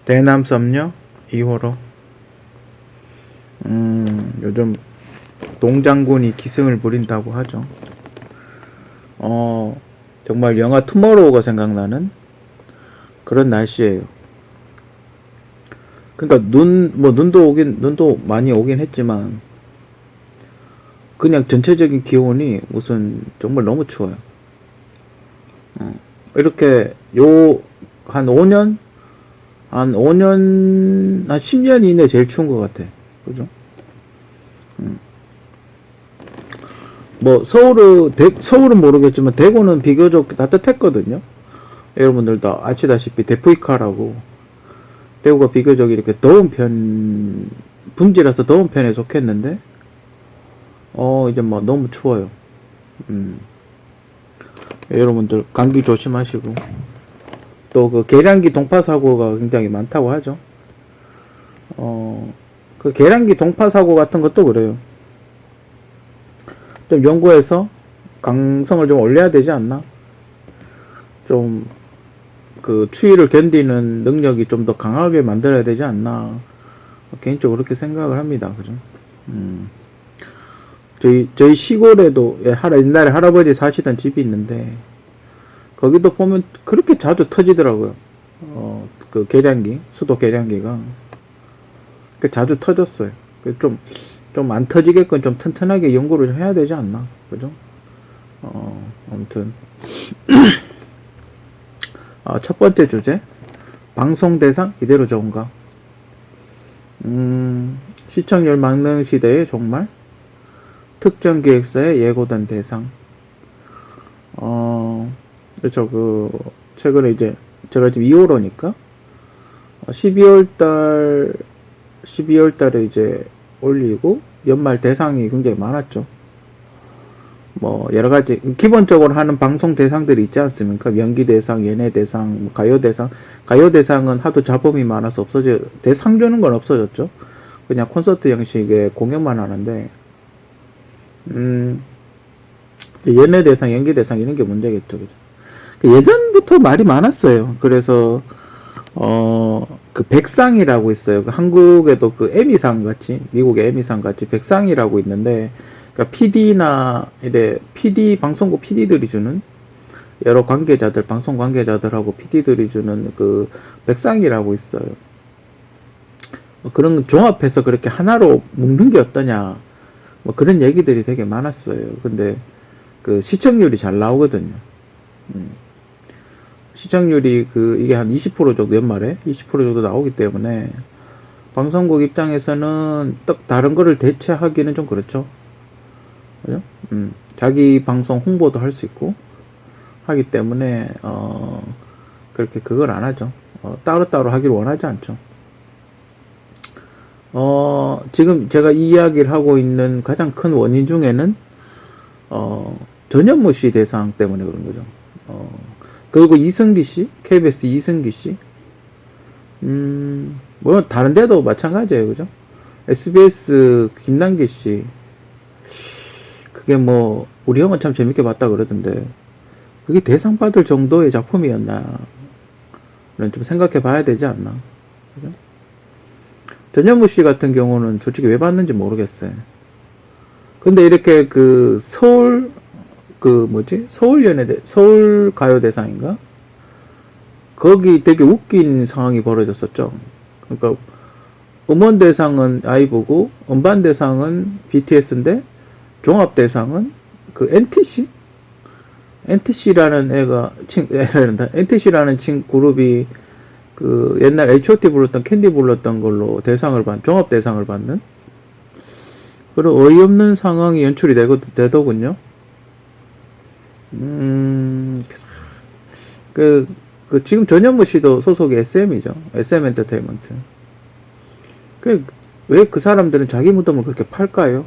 대남 썸녀 2호로. 요즘 동장군이 기승을 부린다고 하죠. 정말 영화 투모로우가 생각나는 그런 날씨예요. 그러니까 눈도 많이 오긴 했지만 그냥 전체적인 기온이 무슨 정말 너무 추워요. 이렇게 한 5년 한 10년 이내 제일 추운 것 같아. 그죠? 뭐 서울은 모르겠지만 대구는 비교적 따뜻했거든요. 여러분들도 아시다시피 대프이카라고 대구가 비교적 이렇게 분지라서 더운 편에 속했는데 이제 뭐 너무 추워요. 여러분들 감기 조심하시고, 또 그 계량기 동파 사고가 굉장히 많다고 하죠. 그 계량기 동파 사고 같은 것도 그래요. 좀 연구해서 강성을 좀 올려야 되지 않나? 좀 그 추위를 견디는 능력이 좀 더 강하게 만들어야 되지 않나? 개인적으로 그렇게 생각을 합니다. 그죠? 저희 시골에도 옛날에 할아버지 사시던 집이 있는데 거기도 보면 그렇게 자주 터지더라고요. 그 계량기, 수도 계량기가 자주 터졌어요. 좀 안 터지게끔 좀 튼튼하게 연구를 좀 해야 되지 않나? 그죠? 아무튼 첫 번째 주제, 방송 대상 이대로 좋은가? 시청률 막는 시대의 종말, 특정 기획사에 예고된 대상. 그렇죠. 최근에 이제 제가 지금 2월호니까 12월 달에 이제 올리고 연말 대상이 굉장히 많았죠. 뭐 여러 가지 기본적으로 하는 방송 대상들이 있지 않습니까? 명기 대상, 연예 대상, 가요 대상. 가요 대상은 하도 잡음이 많아서 대상 주는 건 없어졌죠. 그냥 콘서트 형식의 공연만 하는데 연예 대상, 연기 대상 이런 게 문제겠죠. 그죠? 예전부터 말이 많았어요. 그래서 그 백상이라고 있어요. 한국에도 그 에미상 같이, 미국의 에미상 같이 백상이라고 있는데, 그러니까 방송국 PD들이 주는, 여러 관계자들, 방송 관계자들하고 PD들이 주는 그 백상이라고 있어요. 그런 종합해서 그렇게 하나로 묶는 게 어떠냐, 뭐 그런 얘기들이 되게 많았어요. 근데 그 시청률이 잘 나오거든요. 시청률이 이게 한 20% 정도, 연말에 20% 정도 나오기 때문에 방송국 입장에서는 딱 다른 거를 대체하기는 좀 그렇죠. 그죠? 자기 방송 홍보도 할 수 있고 하기 때문에 그렇게 그걸 안 하죠. 따로따로 하기를 원하지 않죠. 지금 제가 이 이야기를 하고 있는 가장 큰 원인 중에는 전현무 씨 대상 때문에 그런 거죠. 그리고 이승기 씨, KBS 이승기 씨, 뭐 다른 데도 마찬가지예요. 그죠? SBS 김남기 씨, 그게 뭐 우리 형은 참 재밌게 봤다 그러던데 그게 대상 받을 정도의 작품이었나? 좀 생각해 봐야 되지 않나? 그죠? 전현무 씨 같은 경우는 솔직히 왜 받는지 모르겠어요. 근데 이렇게 서울 가요대상인가? 거기 되게 웃긴 상황이 벌어졌었죠. 그러니까 음원대상은 아이브고 음반대상은 BTS인데 종합대상은 그 NTC라는 NTC라는 그룹이 그 옛날 H.O.T 불렀던 캔디 불렀던 걸로 종합대상을 받는 그런 어이없는 상황이 연출이 되더군요. 지금 전현무 씨도 소속이 SM이죠. SM 엔터테인먼트. 왜 그 사람들은 자기 무덤을 그렇게 팔까요?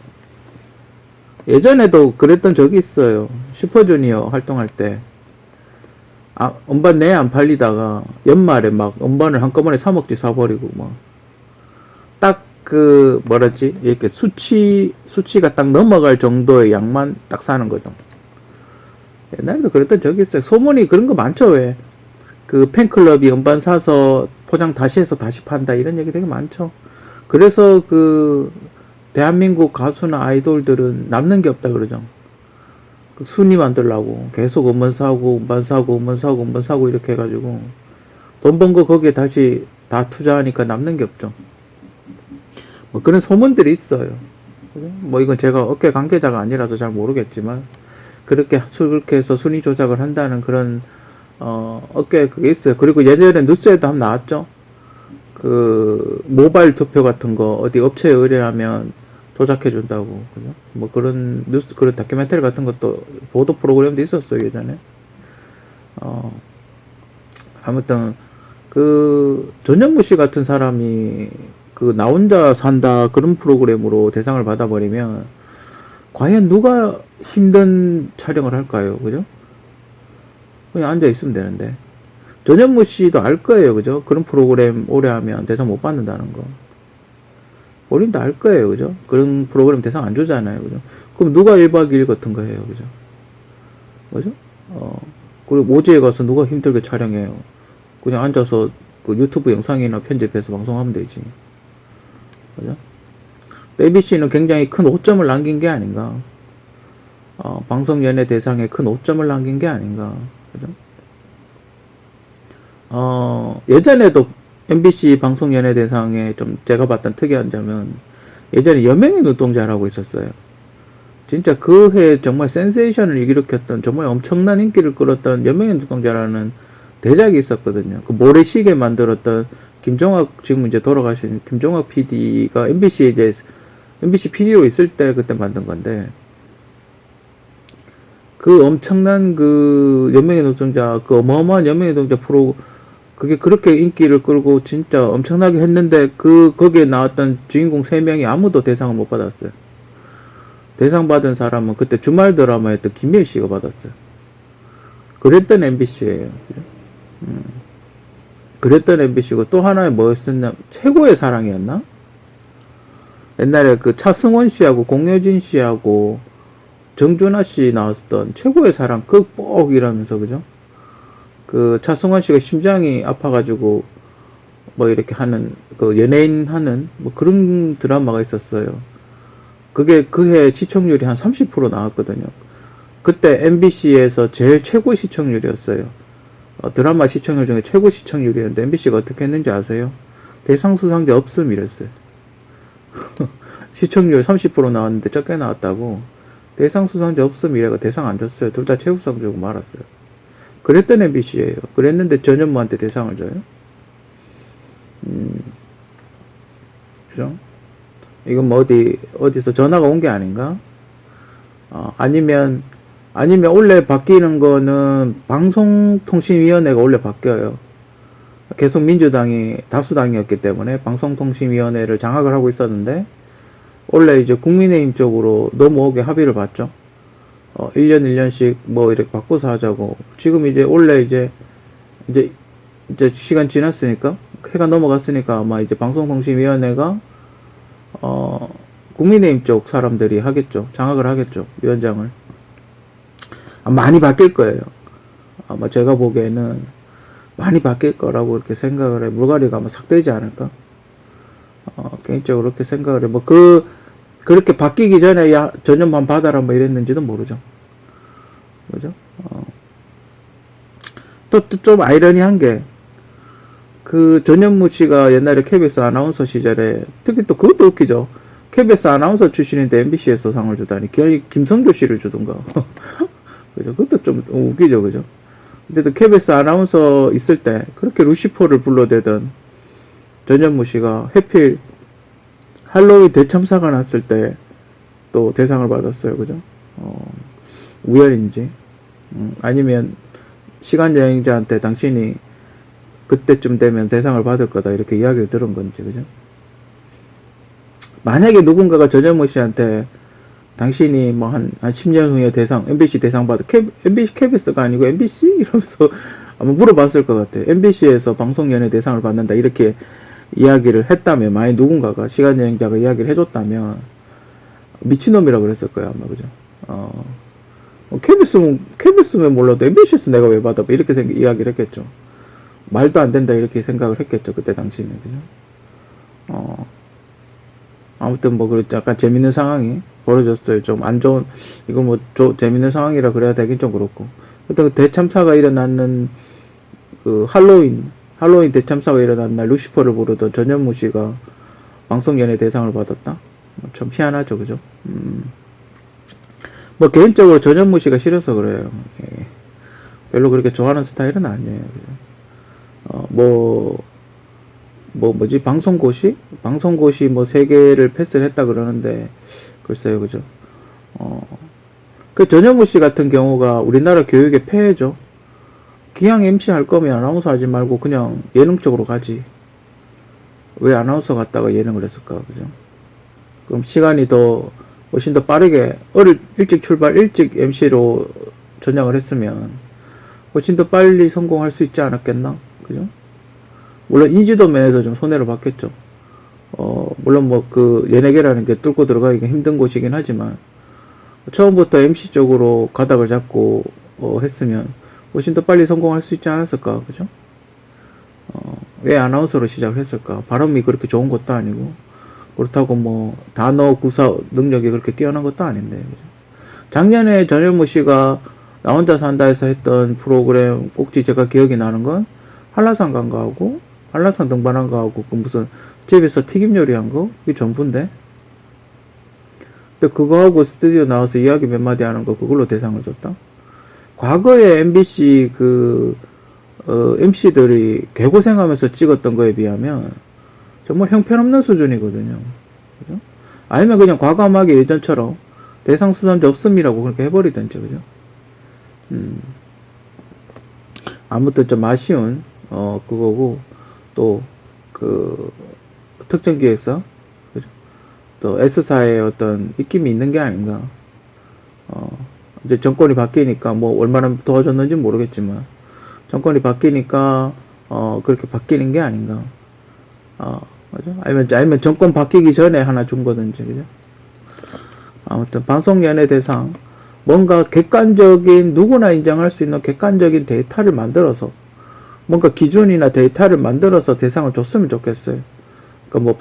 예전에도 그랬던 적이 있어요. 슈퍼주니어 활동할 때. 음반 안 팔리다가 연말에 막 음반을 한꺼번에 3억지 사버리고 이렇게 수치가 딱 넘어갈 정도의 양만 딱 사는 거죠. 옛날에도 그랬던 적이 있어요. 소문이 그런 거 많죠. 왜 그 팬클럽이 음반 사서 포장 다시 해서 다시 판다 이런 얘기 되게 많죠. 그래서 그 대한민국 가수나 아이돌들은 남는 게 없다 그러죠. 그 순위 만들려고 계속 음원 사고 음반 사고 음원 사고 음반 사고 이렇게 해가지고 돈 번 거 거기에 다시 다 투자하니까 남는 게 없죠. 뭐 그런 소문들이 있어요. 뭐 이건 제가 업계 관계자가 아니라서 잘 모르겠지만 그렇게 해서 순위 조작을 한다는 그런 업계 그게 있어요. 그리고 예전에 뉴스에도 한번 나왔죠. 그 모바일 투표 같은 거 어디 업체에 의뢰하면 조작해 준다고. 그죠? 뭐 그런 뉴스 그런 다큐멘터리 같은 것도 보도 프로그램도 있었어요, 예전에. 아무튼 그 전현무 씨 같은 사람이 그 나 혼자 산다 그런 프로그램으로 대상을 받아버리면 과연 누가 힘든 촬영을 할까요? 그죠? 그냥 앉아 있으면 되는데. 전현무 씨도 알 거예요. 그죠? 그런 프로그램 오래 하면 대상 못 받는다는 거. 본인도 알 거예요. 그죠? 그런 프로그램 대상 안 주잖아요. 그죠? 그럼 누가 1박 2일 같은 거 해요. 그죠? 그죠? 그리고 모지에 가서 누가 힘들게 촬영해요. 그냥 앉아서 그 유튜브 영상이나 편집해서 방송하면 되지. 그죠? ABC는 굉장히 큰 오점을 남긴 게 아닌가. 방송연예 대상에 큰 오점을 남긴 게 아닌가. 그죠? 예전에도 MBC 방송연예 대상에 좀 제가 봤던 특이한 점은 예전에 여명의 눈동자라고 있었어요. 진짜 그 해 정말 센세이션을 일으켰던 정말 엄청난 인기를 끌었던 여명의 눈동자라는 대작이 있었거든요. 그 모래시계 만들었던 김종학 지금 이제 돌아가신 김종학 PD가 MBC에 이제 MBC PD로 있을 때 그때 만든 건데 그 엄청난 그 연명의 노동자 그 어마어마한 연명의 노동자 프로 그게 그렇게 인기를 끌고 진짜 엄청나게 했는데 거기에 나왔던 주인공 3명이 아무도 대상을 못 받았어요. 대상 받은 사람은 그때 주말 드라마 했던 김예희 씨가 받았어요. 그랬던 MBC예요. 그랬던 MBC고 또 하나의 뭐였었냐 최고의 사랑이었나? 옛날에 그 차승원 씨하고 공효진 씨하고 정준하 씨 나왔던 최고의 사랑 극복이라면서 그죠? 그 차승원 씨가 심장이 아파가지고 뭐 이렇게 하는 그 연예인 하는 뭐 그런 드라마가 있었어요. 그게 그해 시청률이 한 30% 나왔거든요. 그때 MBC에서 제일 최고 시청률이었어요. 드라마 시청률 중에 최고 시청률이었는데 MBC가 어떻게 했는지 아세요? 대상 수상자 없음 이랬어요. 시청률 30% 나왔는데 적게 나왔다고 대상 수상자 없음 이래가 대상 안 줬어요. 둘 다 최우상 주고 말았어요. 그랬던 MBC예요. 그랬는데 전현무한테 대상을 줘요. 그죠? 이건 뭐 어디서 전화가 온 게 아닌가? 아니면 원래 바뀌는 거는 방송통신위원회가 원래 바뀌어요. 계속 민주당이 다수당이었기 때문에 방송통신위원회를 장악을 하고 있었는데 원래 이제 국민의힘 쪽으로 넘어오게 합의를 봤죠. 1년 1년씩 뭐 이렇게 바꿔서 하자고. 지금 이제 원래 이제 시간 지났으니까 해가 넘어갔으니까 아마 이제 방송통신위원회가 국민의힘 쪽 사람들이 하겠죠. 장악을 하겠죠. 위원장을. 많이 바뀔 거예요. 아마 제가 보기에는 많이 바뀔 거라고 이렇게 생각을 해. 물갈이가 아마 싹 되지 않을까? 개인적으로 그렇게 생각을 해. 뭐 그렇게 바뀌기 전에 야 전현무만 받아라 뭐 이랬는지도 모르죠. 그죠? 또 좀 아이러니한 게 그 전현무 씨가 옛날에 KBS 아나운서 시절에 특히 또 그것도 웃기죠. KBS 아나운서 출신인데 MBC에서 상을 주다니 김성조 씨를 주던가. 그죠? 그것도 좀 웃기죠, 그죠? 근데 또 KBS 아나운서 있을 때 그렇게 루시퍼를 불러대던 전현무 씨가 해필 할로윈 대참사가 났을 때 또 대상을 받았어요, 그죠? 우연인지 아니면 시간 여행자한테 당신이 그때쯤 되면 대상을 받을 거다 이렇게 이야기를 들은 건지, 그죠? 만약에 누군가가 전현무 씨한테 당신이 뭐 한 10년 후에 대상, MBC 대상 받아, MBC KBS가 아니고 MBC? 이러면서 아마 물어봤을 것 같아요. MBC에서 방송연예 대상을 받는다. 이렇게 이야기를 했다면, 만약 누군가가, 시간여행자가 이야기를 해줬다면, 미친놈이라고 그랬을 거예요, 아마, 그죠? KBS면 몰라도 MBC에서 내가 왜 받아? 이렇게 이야기를 했겠죠. 말도 안 된다 이렇게 생각을 했겠죠 그때 당시에는. 그죠? 아무튼 뭐 그렇죠. 약간 재밌는 상황이 벌어졌어요. 좀 안 좋은, 이거 뭐 재밌는 상황이라 그래야 되긴 좀 그렇고. 어떤 그 대참사가 일어나는 그 할로윈 대참사가 일어난 날 루시퍼를 부르던 전현무 씨가 방송연예 대상을 받았다. 참 희한하죠, 그죠? 뭐 개인적으로 전현무 씨가 싫어서 그래요. 예. 별로 그렇게 좋아하는 스타일은 아니에요. 그죠? 뭐지? 방송고시 뭐 3개를 패스를 했다 그러는데, 글쎄요, 그죠? 그 전현무 씨 같은 경우가 우리나라 교육의 폐해죠. 기왕 MC 할 거면 아나운서 하지 말고 그냥 예능 쪽으로 가지. 왜 아나운서 갔다가 예능을 했을까, 그죠? 그럼 시간이 훨씬 더 빠르게, 일찍 출발, 일찍 MC로 전향을 했으면, 훨씬 더 빨리 성공할 수 있지 않았겠나? 그죠? 물론 인지도 면에서 좀 손해를 봤겠죠. 물론 뭐 그 연예계라는 게 뚫고 들어가기가 힘든 곳이긴 하지만, 처음부터 MC 쪽으로 가닥을 잡고, 했으면, 훨씬 더 빨리 성공할 수 있지 않았을까, 그죠? 왜 아나운서로 시작을 했을까? 발음이 그렇게 좋은 것도 아니고, 그렇다고 뭐, 단어 구사 능력이 그렇게 뛰어난 것도 아닌데, 그죠? 작년에 전현무 씨가 나 혼자 산다에서 했던 프로그램 꼭지 제가 기억이 나는 건, 한라산 간 거하고, 한라산 등반한 거하고, 그 무슨, 집에서 튀김 요리한 거? 이게 전부인데? 근데 그거하고 스튜디오 나와서 이야기 몇 마디 하는 거, 그걸로 대상을 줬다? 과거에 MBC MC들이 개고생하면서 찍었던 거에 비하면 정말 형편없는 수준이거든요. 그죠? 아니면 그냥 과감하게 예전처럼 대상 수상자 없음이라고 그렇게 해버리든지, 그죠? 아무튼 좀 아쉬운, 그거고, 또, 특정 기획사, 그죠? 또 S사의 어떤 입김이 있는 게 아닌가. 이제 정권이 바뀌니까 뭐 얼마나 도와줬는지 모르겠지만 정권이 바뀌니까 그렇게 바뀌는 게 아닌가. 그죠? 아니면 정권 바뀌기 전에 하나 준 거든지, 그죠? 아무튼 방송연예 대상 뭔가 객관적인 누구나 인정할 수 있는 객관적인 데이터를 만들어서 뭔가 기준이나 데이터를 만들어서 대상을 줬으면 좋겠어요. 그러니까 뭐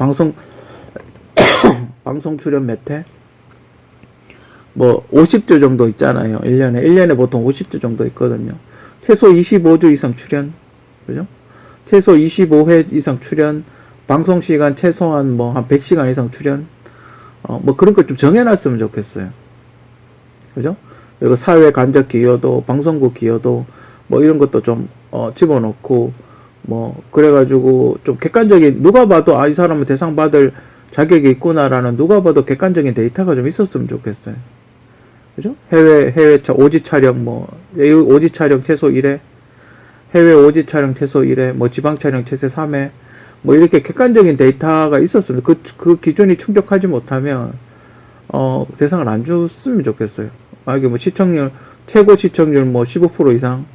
방송 출연 몇 회? 뭐 50주 정도 있잖아요. 1년에 보통 50주 정도 있거든요. 최소 25주 이상 출연. 그죠? 최소 25회 이상 출연. 방송 시간 최소한 뭐 한 100시간 이상 출연. 뭐 그런 걸 좀 정해놨으면 좋겠어요. 그죠? 그리고 사회 간접 기여도, 방송국 기여도 뭐 이런 것도 좀 집어넣고 뭐 그래가지고 좀 객관적인, 누가 봐도 이 사람은 대상 받을 자격이 있구나라는 누가 봐도 객관적인 데이터가 좀 있었으면 좋겠어요. 그죠? 해외 오지 촬영, 오지 촬영 최소 1회, 해외 오지 촬영 최소 1회, 뭐 지방 촬영 최소 3회, 뭐 이렇게 객관적인 데이터가 있었으면, 그 기준이 충족하지 못하면, 대상을 안 줬으면 좋겠어요. 만약에 뭐 최고 시청률 뭐 15% 이상,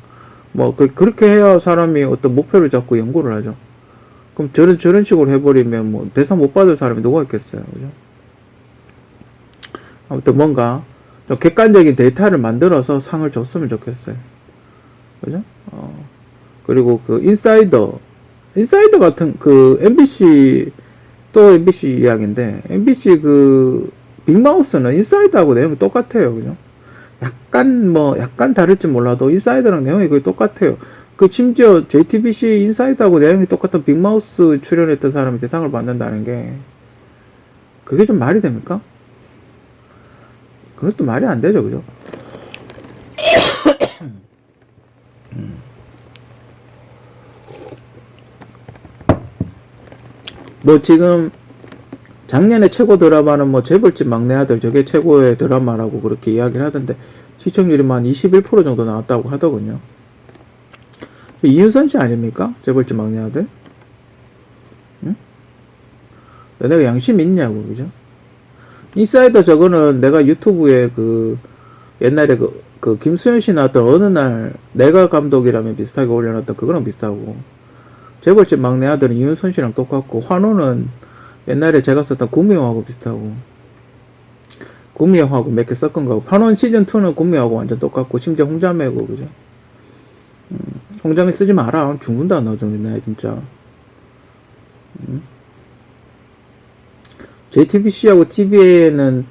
그렇게 해야 사람이 어떤 목표를 잡고 연구를 하죠. 그럼 저런 식으로 해버리면 뭐 대상 못 받을 사람이 누가 있겠어요. 그죠? 아무튼 뭔가, 좀 객관적인 데이터를 만들어서 상을 줬으면 좋겠어요. 그죠? 그리고 인사이더 같은 MBC, 또 MBC 이야기인데, MBC 빅마우스는 인사이더하고 내용이 똑같아요. 그죠? 약간 다를지 몰라도 인사이더랑 내용이 거의 똑같아요. 심지어 JTBC 인사이더하고 내용이 똑같은 빅마우스 출연했던 사람이 대상을 받는다는 게, 그게 좀 말이 됩니까? 그것도 말이 안 되죠, 그죠? 뭐 지금 작년에 최고 드라마는 뭐 재벌집 막내 아들, 저게 최고의 드라마라고 그렇게 이야기를 하던데 시청률이 한 21% 정도 나왔다고 하더군요. 이윤선 씨 아닙니까? 재벌집 막내 아들? 응? 내가 양심 있냐고, 그죠? 인사이더 저거는 내가 유튜브에 옛날에 김수현 씨 나왔던 어느 날 내가 감독이라면 비슷하게 올려놨던 그거랑 비슷하고, 재벌집 막내 아들은 이윤선 씨랑 똑같고, 환호는 옛날에 제가 썼던 구미호하고 비슷하고, 구미호하고 몇 개 섞은 거고, 환호 시즌2는 구미호하고 완전 똑같고, 심지어 홍자매고, 그죠? 홍장에 쓰지 마라. 죽는다, 너 정말, 진짜. JTBC하고 TV에는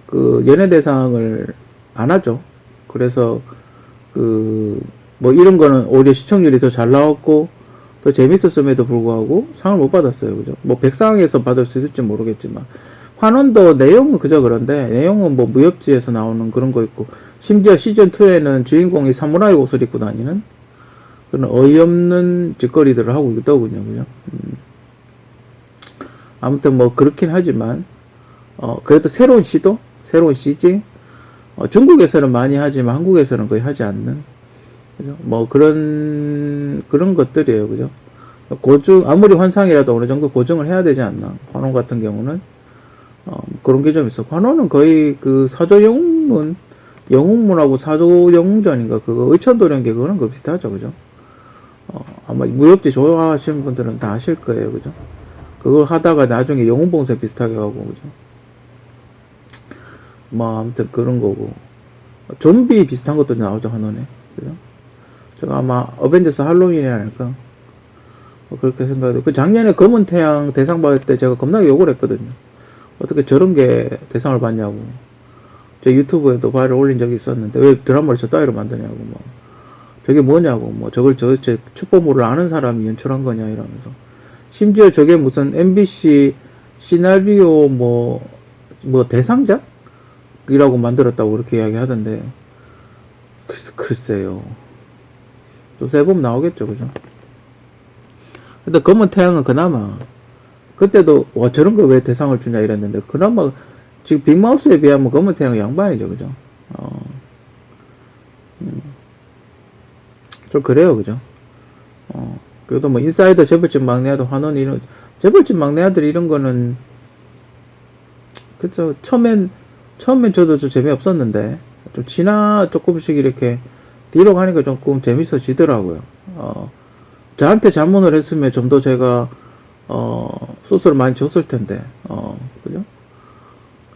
그 연예대상을 안 하죠. 그래서 그 뭐 이런 거는 오히려 시청률이 더 잘 나왔고 더 재밌었음에도 불구하고 상을 못 받았어요. 그죠? 뭐 백상에서 받을 수 있을지 모르겠지만 환원도 내용은 그저 그런데 내용은 뭐 무협지에서 나오는 그런 거 있고 심지어 시즌2에는 주인공이 사무라이 옷을 입고 다니는 그런 어이없는 짓거리들을 하고 있더군요. 그죠? 아무튼 뭐 그렇긴 하지만 그래도 새로운 시도? 새로운 CG? 중국에서는 많이 하지만 한국에서는 거의 하지 않는 그죠? 뭐 그런 것들이에요. 그죠? 고증 아무리 환상이라도 어느 정도 고증을 해야 되지 않나. 환원 같은 경우는 그런 게 좀 있어. 환원은 거의 그 사조 영웅문 영웅문하고 사조 영웅전인가 그거 의천도련계 그거는 그 비슷하죠. 그죠? 아마 무협지 좋아하시는 분들은 다 아실 거예요. 그죠? 그걸 하다가 나중에 영웅봉쇄 비슷하게 하고 그죠? 뭐 아무튼 그런 거고 좀비 비슷한 것도 나오죠. 환원에. 그죠? 제가 아마 어벤져스 할로윈이 아닐까 뭐 그렇게 생각해도 그 작년에 검은 태양 대상 받을 때 제가 겁나게 욕을 했거든요. 어떻게 저런 게 대상을 받냐고. 제 유튜브에도 바이를 올린 적이 있었는데 왜 드라마를 저 따위로 만드냐고 뭐 저게 뭐냐고 뭐 저걸 제 축보물을 아는 사람이 연출한 거냐 이러면서 심지어 저게 무슨 MBC 시나리오 뭐 대상작이라고 만들었다고 그렇게 이야기하던데 글쎄요. 또 세범 나오겠죠, 그죠? 근데 검은 태양은 그나마 그때도 와 저런 거 왜 대상을 주냐 이랬는데 그나마 지금 빅마우스에 비하면 검은 태양은 양반이죠, 그죠? 좀 그래요, 그죠? 그래도 뭐 인사이더 재벌집 막내 아들 환원 이런 재벌집 막내 아들 이런 거는 그쵸 처음엔 저도 좀 재미없었는데 좀 조금씩 이렇게 뒤로 가니까 조금 재밌어지더라고요. 저한테 자문을 했으면 좀 더 제가 소스를 많이 줬을 텐데 그죠?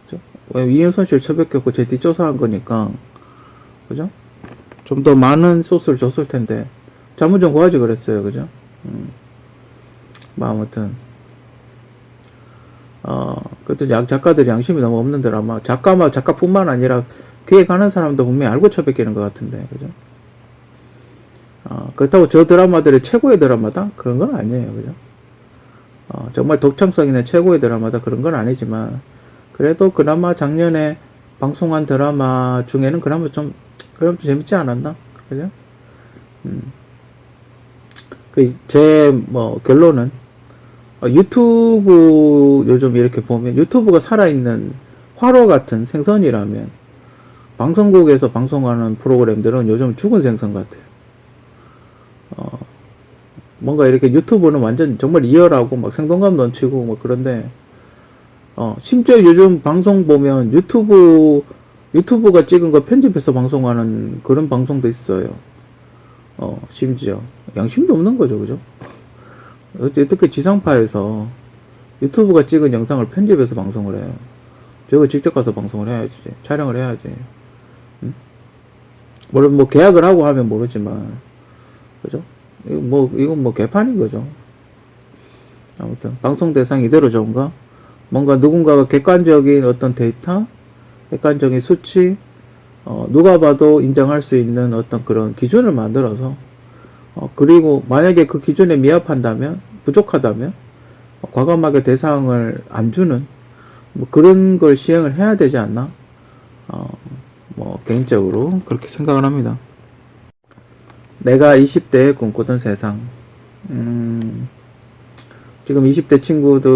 그죠? 이윤선 씨를 처박혔고 제 뒷조사한 거니까 그죠? 좀 더 많은 소스를 줬을 텐데 자문 좀 구하지 그랬어요. 그죠? 뭐 아무튼 그것도 작가들이 양심이 너무 없는 드라마 작가뿐만 아니라 기획하는 사람도 분명히 알고 처박히는 것 같은데 그죠? 그렇다고 저 드라마들이 최고의 드라마다? 그런 건 아니에요. 그죠? 정말 독창성 있는 최고의 드라마다 그런 건 아니지만 그래도 그나마 작년에 방송한 드라마 중에는 그나마 좀 재밌지 않았나? 그죠? 제 결론은 유튜브 요즘 이렇게 보면 유튜브가 살아있는 화로 같은 생선이라면 방송국에서 방송하는 프로그램들은 요즘 죽은 생선 같아요. 뭔가 이렇게 유튜브는 완전 정말 리얼하고 막 생동감 넘치고 뭐 그런데 심지어 요즘 방송 보면 유튜브가 찍은 거 편집해서 방송하는 그런 방송도 있어요. 심지어 양심도 없는 거죠, 그죠? 어떻게 지상파에서 유튜브가 찍은 영상을 편집해서 방송을 해요? 저거 직접 가서 방송을 해야지, 촬영을 해야지. 응? 물론 뭐 계약을 하고 하면 모르지만, 그죠? 이건 뭐 개판인 거죠. 아무튼 방송 대상 이대로 좋은가? 뭔가 누군가가 객관적인 어떤 데이터, 객관적인 수치, 누가 봐도 인정할 수 있는 어떤 그런 기준을 만들어서 그리고 만약에 그 기준에 미합한다면 부족하다면 과감하게 대상을 안 주는 뭐 그런 걸 시행을 해야 되지 않나? 뭐 개인적으로 그렇게 생각을 합니다. 내가 20대에 꿈꾸던 세상. 지금 20대 친구들,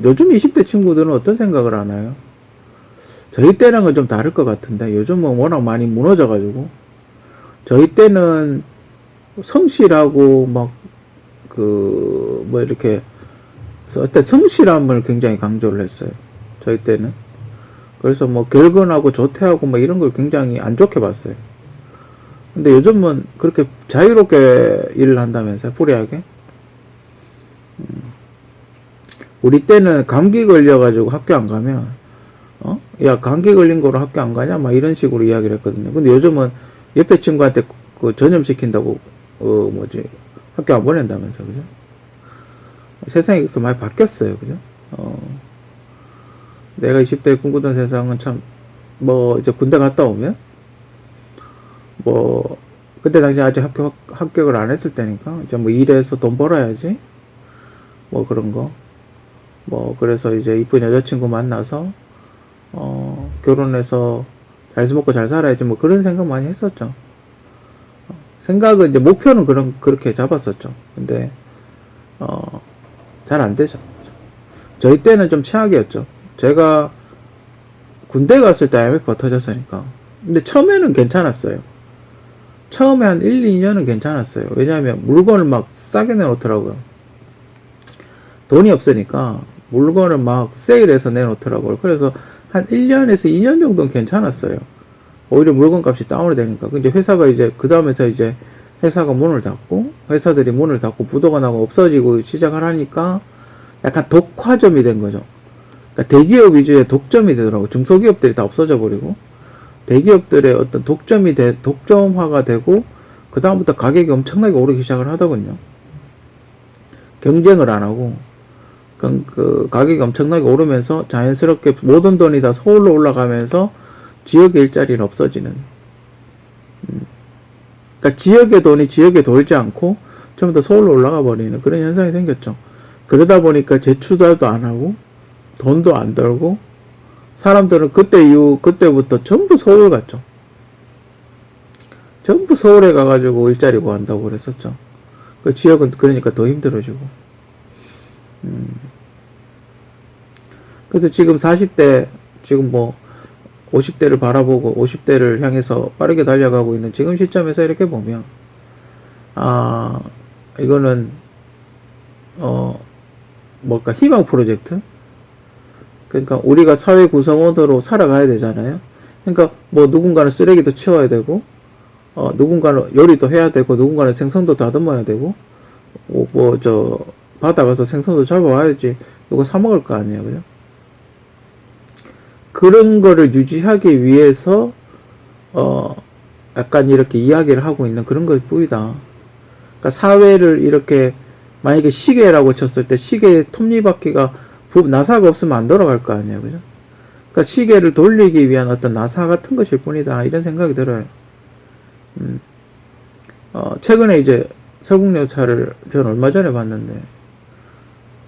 요즘 20대 친구들은 어떤 생각을 하나요? 저희 때랑은 좀 다를 것 같은데, 요즘은 워낙 많이 무너져가지고, 저희 때는 성실하고, 이렇게, 어떤 성실함을 굉장히 강조를 했어요. 저희 때는. 그래서 결근하고 조퇴하고 이런 걸 굉장히 안 좋게 봤어요. 근데 요즘은 그렇게 자유롭게 일을 한다면서요, 프리하게? 우리 때는 감기 걸려가지고 학교 안 가면, 야, 감기 걸린 거로 학교 안 가냐? 막 이런 식으로 이야기를 했거든요. 근데 요즘은 옆에 친구한테 전염시킨다고 학교 안 보낸다면서, 그죠? 세상이 그렇게 많이 바뀌었어요, 그죠? 내가 20대에 꿈꾸던 세상은 참, 이제 군대 갔다 오면, 그때 당시 아직 합격을 안 했을 때니까, 이제 일해서 돈 벌어야지, 그런 거. 그래서 이제 이쁜 여자친구 만나서, 결혼해서 잘 먹고 잘 살아야지, 그런 생각 많이 했었죠. 생각은 이제 목표는 그렇게 잡았었죠. 근데, 잘 안 되죠. 저희 때는 좀 최악이었죠. 제가 군대 갔을 때 IMF가 터졌으니까. 근데 처음에는 괜찮았어요. 처음에 한 1, 2년은 괜찮았어요. 왜냐하면 물건을 막 싸게 내놓더라고요. 돈이 없으니까 물건을 막 세일해서 내놓더라고요. 그래서 한 1년에서 2년 정도는 괜찮았어요. 오히려 물건 값이 다운이 되니까. 근데 회사가 이제, 그 다음에서 이제 회사가 문을 닫고, 회사들이 문을 닫고 부도가 나고 없어지고 시작을 하니까 약간 독화점이 된 거죠. 그러니까 대기업 위주의 독점이 되더라고요. 중소기업들이 다 없어져 버리고, 대기업들의 어떤 독점화가 되고, 그다음부터 가격이 엄청나게 오르기 시작을 하더군요. 경쟁을 안 하고, 그 가격이 엄청나게 오르면서 자연스럽게 모든 돈이 다 서울로 올라가면서 지역의 일자리는 없어지는. 그러니까 지역의 돈이 지역에 돌지 않고 전부 다 서울로 올라가 버리는 그런 현상이 생겼죠. 그러다 보니까 재투자도 안 하고 돈도 안 들고 사람들은 그때부터 전부 서울 갔죠. 전부 서울에 가가지고 일자리 구한다고 그랬었죠. 그 지역은 그러니까 더 힘들어지고. 그래서 지금 40대, 지금 50대를 바라보고 50대를 향해서 빠르게 달려가고 있는 지금 시점에서 이렇게 보면, 이거는, 희망 프로젝트? 그러니까 우리가 사회 구성원으로 살아가야 되잖아요. 그러니까 누군가는 쓰레기도 치워야 되고, 누군가는 요리도 해야 되고, 누군가는 생선도 다듬어야 되고, 바다 가서 생선도 잡아와야지 누가 사 먹을 거 아니에요, 그죠? 그런 거를 유지하기 위해서 약간 이렇게 이야기를 하고 있는 그런 것 뿐이다. 그러니까 사회를 이렇게 만약에 시계라고 쳤을 때 시계의 톱니바퀴가 나사가 없으면 안 돌아갈 거 아니에요, 그죠? 그러니까 시계를 돌리기 위한 어떤 나사 같은 것일 뿐이다, 이런 생각이 들어요. 최근에 이제 설국열차를 전 얼마 전에 봤는데,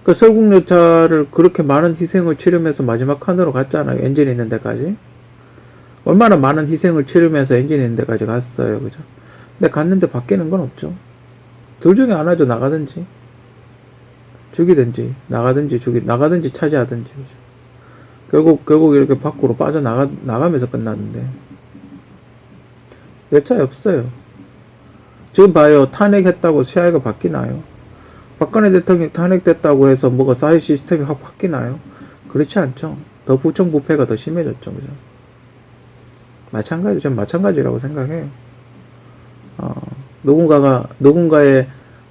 그 설국열차를 그렇게 많은 희생을 치르면서 마지막 칸으로 갔잖아요. 엔진 있는 데까지. 얼마나 많은 희생을 치르면서 엔진 있는 데까지 갔어요. 그죠? 근데 갔는데 바뀌는 건 없죠. 둘 중에 하나죠. 나가든지 죽이든지, 나가든지 차지하든지. 그죠? 결국 이렇게 밖으로 나가면서 끝났는데. 열차에 없어요. 지금 봐요. 탄핵했다고 시야가 바뀌나요? 박근혜 대통령 탄핵됐다고 해서 사회 시스템이 확 바뀌나요? 그렇지 않죠. 더 부정부패가 더 심해졌죠. 그죠? 전 마찬가지라고 생각해요.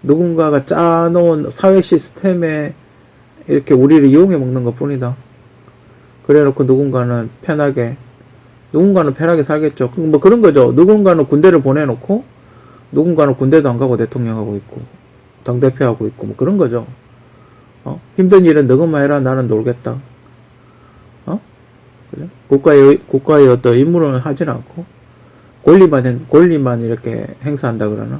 누군가가 짜놓은 사회 시스템에 이렇게 우리를 이용해 먹는 것 뿐이다. 그래 놓고 누군가는 편하게 살겠죠. 그런 거죠. 누군가는 군대를 보내놓고, 누군가는 군대도 안 가고 대통령하고 있고, 당대표하고 있고, 그런 거죠. 힘든 일은 너것만 해라, 나는 놀겠다. 그죠? 국가의 어떤 임무를 하진 않고, 권리만 이렇게 행사한다 그러나?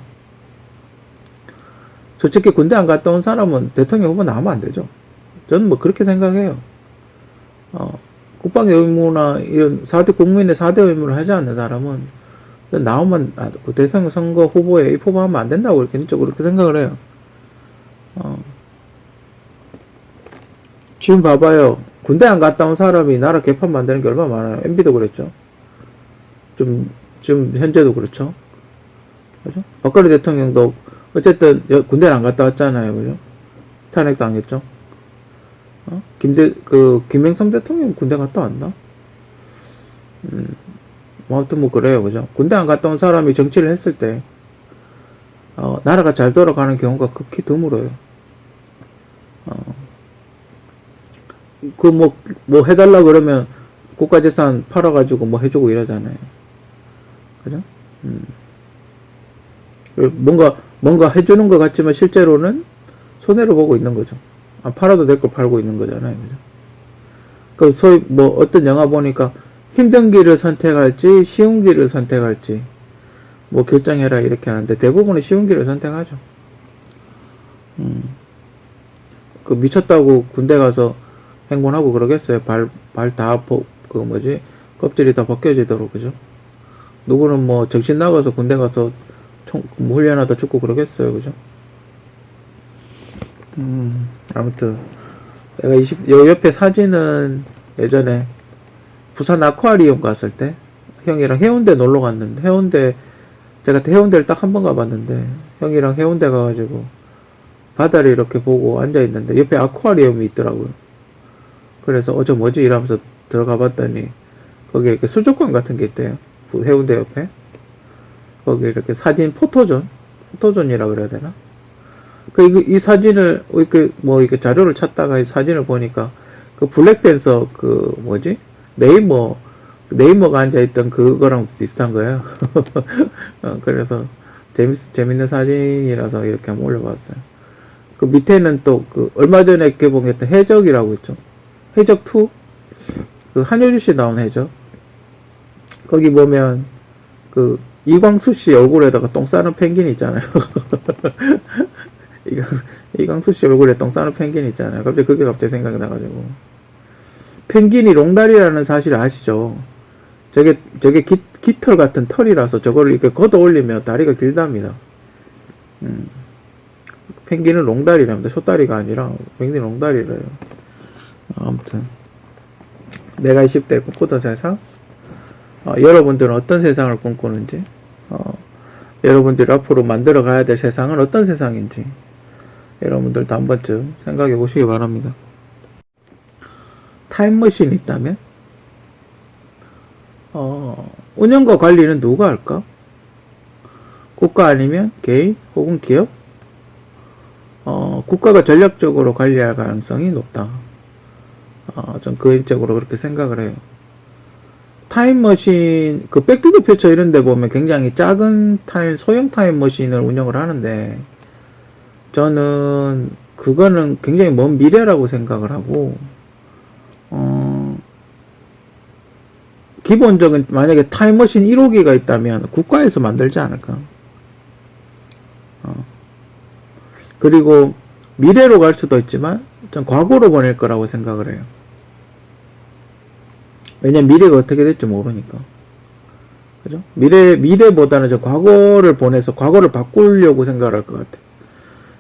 솔직히 군대 안 갔다 온 사람은 대통령 후보 나오면 안 되죠. 저는 그렇게 생각해요. 국방의 의무나 이런 국민의 4대 의무를 하지 않는 사람은 나오면 대통령 선거 후보에 입후보하면 안 된다고 그렇게 생각을 해요. 지금 봐봐요. 군대 안 갔다 온 사람이 나라 개판 만드는 게 얼마나 많아요. MB도 그랬죠. 지금 현재도 그렇죠. 그죠? 박근혜 대통령도 어쨌든 군대를 안 갔다 왔잖아요. 그죠? 탄핵당했죠. 김영삼 대통령 군대 갔다 왔나? 아무튼 그래요. 그죠? 군대 안 갔다 온 사람이 정치를 했을 때, 나라가 잘 돌아가는 경우가 극히 드물어요. 해달라 그러면 국가재산 팔아가지고 해주고 이러잖아요. 그죠? 뭔가 뭔가 해주는 것 같지만 실제로는 손해를 보고 있는 거죠. 안 팔아도 될 거 팔고 있는 거잖아요. 그죠? 그 소위 뭐 어떤 영화 보니까 힘든 길을 선택할지 쉬운 길을 선택할지 뭐 결정해라 이렇게 하는데 대부분은 쉬운 길을 선택하죠. 그 미쳤다고 군대 가서 행군하고 그러겠어요. 발 다 그 뭐지 껍질이 다 벗겨지도록. 그죠? 누구는 뭐 정신 나가서 군대 가서 훈련하다 죽고 그러겠어요. 그죠? 아무튼 내가 요 옆에 사진은 예전에 부산 아쿠아리움 갔을 때 형이랑 해운대 놀러 갔는데 제가 해운대를 딱 한 번 가봤는데 형이랑 해운대 가가지고 바다를 이렇게 보고 앉아있는데 옆에 아쿠아리움이 있더라고요. 그래서 저 뭐지 이러면서 들어가 봤더니 거기 이렇게 수족관 같은 게 있대요. 해운대 옆에 거기 이렇게 사진 포토존이라 그래야 되나? 이 사진을 이렇게 자료를 찾다가 이 사진을 보니까 그 블랙팬서 그 뭐지 네이머가 앉아있던 그거랑 비슷한 거예요. 그래서 재밌는 사진이라서 이렇게 한번 올려봤어요. 그 밑에는 또 그 얼마 전에 개봉했던 해적이라고 있죠. 해적2? 그 한효주 씨 나온 해적. 거기 보면 그 이광수 씨 얼굴에다가 똥 싸는 펭귄 있잖아요. 이광수 씨 얼굴에 똥 싸는 펭귄 있잖아요. 갑자기 생각이 나가지고. 펭귄이 롱다리라는 사실 아시죠? 저게 깃털 같은 털이라서 저거를 이렇게 걷어 올리면 다리가 길답니다. 펭귄은 롱다리랍니다. 숏다리가 아니라 펭귄이 롱다리래요. 아무튼 내가 20대 꿈꾸던 세상, 여러분들은 어떤 세상을 꿈꾸는지, 여러분들이 앞으로 만들어 가야 될 세상은 어떤 세상인지 여러분들도 한 번쯤 생각해 보시기 바랍니다. 타임머신이 있다면 운영과 관리는 누가 할까? 국가 아니면 개인 혹은 기업? 국가가 전략적으로 관리할 가능성이 높다. 전 개인적으로 그렇게 생각을 해요. 타임머신, 그 백투더퓨처 이런 데 보면 굉장히 작은 소형 타임머신을 운영을 하는데, 저는 그거는 굉장히 먼 미래라고 생각을 하고, 기본적인, 만약에 타임머신 1호기가 있다면 국가에서 만들지 않을까. 그리고 미래로 갈 수도 있지만, 전 과거로 보낼 거라고 생각을 해요. 왜냐면 미래가 어떻게 될지 모르니까. 그죠? 미래보다는 저 과거를 보내서 과거를 바꾸려고 생각할 것 같아.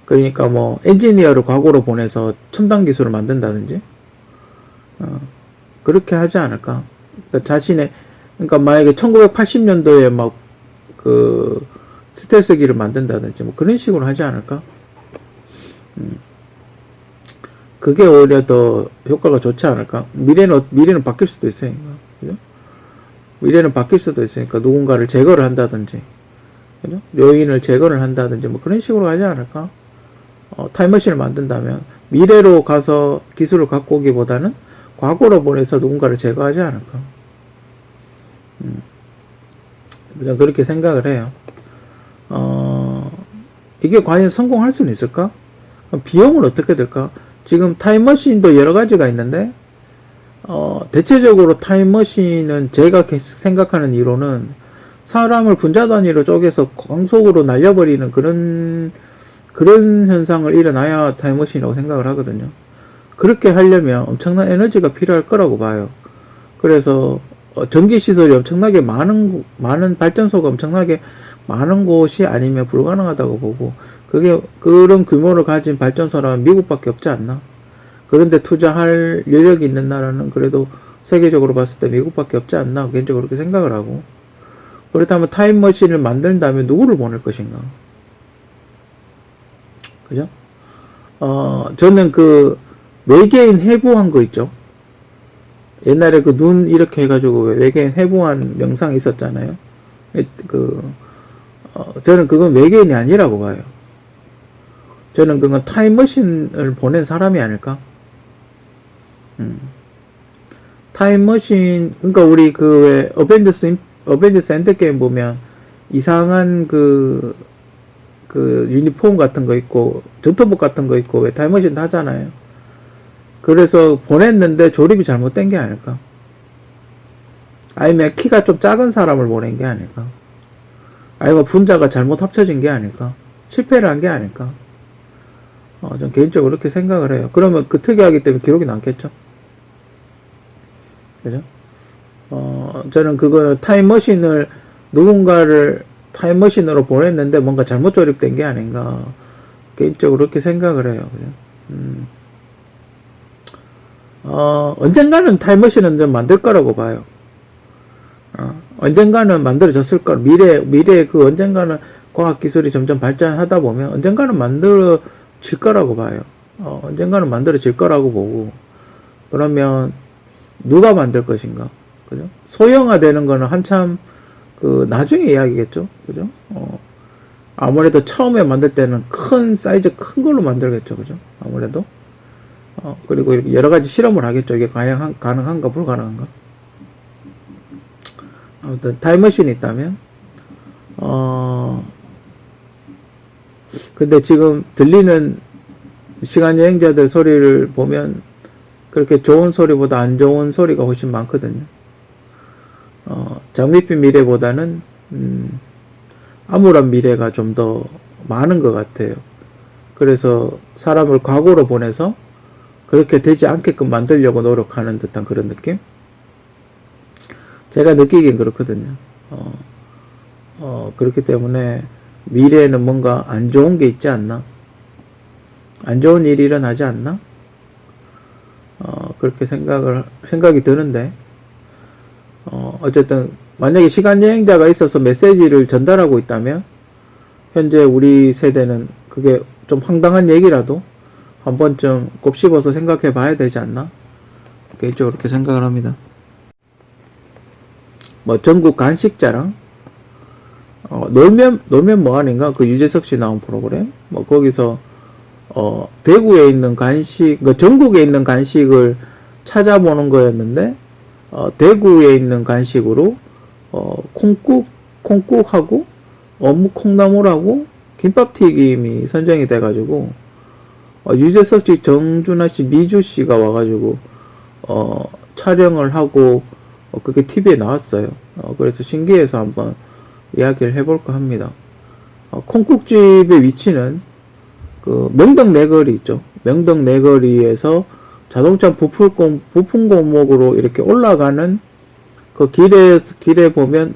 그러니까 뭐, 엔지니어를 과거로 보내서 첨단 기술을 만든다든지, 그렇게 하지 않을까. 그러니까 그러니까 만약에 1980년도에 막, 스텔스기를 만든다든지, 뭐 그런 식으로 하지 않을까. 그게 오히려 더 효과가 좋지 않을까? 미래는 바뀔 수도 있으니까. 그죠? 미래는 바뀔 수도 있으니까 누군가를 제거를 한다든지, 그죠? 요인을 제거를 한다든지, 뭐 그런 식으로 하지 않을까? 타임머신을 만든다면 미래로 가서 기술을 갖고 오기보다는 과거로 보내서 누군가를 제거하지 않을까? 그냥 그렇게 생각을 해요. 이게 과연 성공할 수는 있을까? 비용은 어떻게 될까? 지금 타임머신도 여러 가지가 있는데, 대체적으로 타임머신은 제가 생각하는 이론은 사람을 분자 단위로 쪼개서 광속으로 날려버리는 그런 현상을 일어나야 타임머신이라고 생각을 하거든요. 그렇게 하려면 엄청난 에너지가 필요할 거라고 봐요. 그래서, 전기시설이 엄청나게 많은 발전소가 엄청나게 많은 곳이 아니면 불가능하다고 보고, 그런 규모를 가진 발전소라면 미국밖에 없지 않나? 그런데 투자할 여력이 있는 나라는 그래도 세계적으로 봤을 때 미국밖에 없지 않나? 개인적으로 그렇게 생각을 하고. 그렇다면 타임머신을 만든다면 누구를 보낼 것인가? 그죠? 저는 외계인 해부한 거 있죠? 옛날에 눈 이렇게 해가지고 외계인 해부한 명상이 있었잖아요? 저는 그건 외계인이 아니라고 봐요. 저는 그건 타임머신을 보낸 사람이 아닐까? 타임머신, 그러니까 우리 왜 어벤져스 엔드게임 보면 이상한 그 유니폼 같은 거 입고 전투복 같은 거 입고 왜 타임머신 하잖아요. 그래서 보냈는데 조립이 잘못된 게 아닐까? 아니면 키가 좀 작은 사람을 보낸 게 아닐까? 아니면 분자가 잘못 합쳐진 게 아닐까? 실패를 한 게 아닐까? 전 개인적으로 그렇게 생각을 해요. 그러면 그 특이하기 때문에 기록이 남겠죠? 그죠? 저는 그거 타임머신을 누군가를 타임머신으로 보냈는데 뭔가 잘못 조립된 게 아닌가. 개인적으로 그렇게 생각을 해요. 그죠? 언젠가는 타임머신은 좀 만들 거라고 봐요. 언젠가는 만들어졌을 거. 미래 그 언젠가는 과학기술이 점점 발전하다 보면 언젠가는 만들어질 거라고 봐요. 언젠가는 만들어질 거라고 보고. 그러면 누가 만들 것인가? 그죠? 소형화되는 거는 한참 그 나중에 이야기겠죠. 그죠? 아무래도 처음에 만들 때는 큰 사이즈 큰 걸로 만들겠죠. 그죠? 아무래도. 그리고 이렇게 여러 가지 실험을 하겠죠. 이게 가능한가 불가능한가. 아무튼 타임머신이 있다면 근데 지금 들리는 시간여행자들 소리를 보면 그렇게 좋은 소리보다 안 좋은 소리가 훨씬 많거든요. 장밋빛 미래보다는 암울한 미래가 좀 더 많은 것 같아요. 그래서 사람을 과거로 보내서 그렇게 되지 않게끔 만들려고 노력하는 듯한 그런 느낌? 제가 느끼긴 그렇거든요. 그렇기 때문에 미래에는 뭔가 안 좋은 게 있지 않나? 안 좋은 일이 일어나지 않나? 그렇게 생각이 드는데, 어쨌든, 만약에 시간여행자가 있어서 메시지를 전달하고 있다면, 현재 우리 세대는 그게 좀 황당한 얘기라도 한 번쯤 곱씹어서 생각해 봐야 되지 않나? 개인적으로 그렇게 생각을 합니다. 뭐, 전국 간식자랑, 놀면 뭐하는가? 그 유재석 씨 나온 프로그램? 뭐, 거기서, 대구에 있는 간식, 전국에 있는 간식을 찾아보는 거였는데, 대구에 있는 간식으로, 콩국하고, 어묵 콩나물하고, 김밥튀김이 선정이 돼가지고, 유재석 씨, 정준하 씨, 미주 씨가 와가지고, 촬영을 하고, 그게 TV에 나왔어요. 그래서 신기해서 한번 이야기를 해볼까 합니다. 콩국집의 위치는, 그 명덕 내거리 있죠. 명덕 내거리에서 자동차 부품 골목으로 이렇게 올라가는 그 길에 보면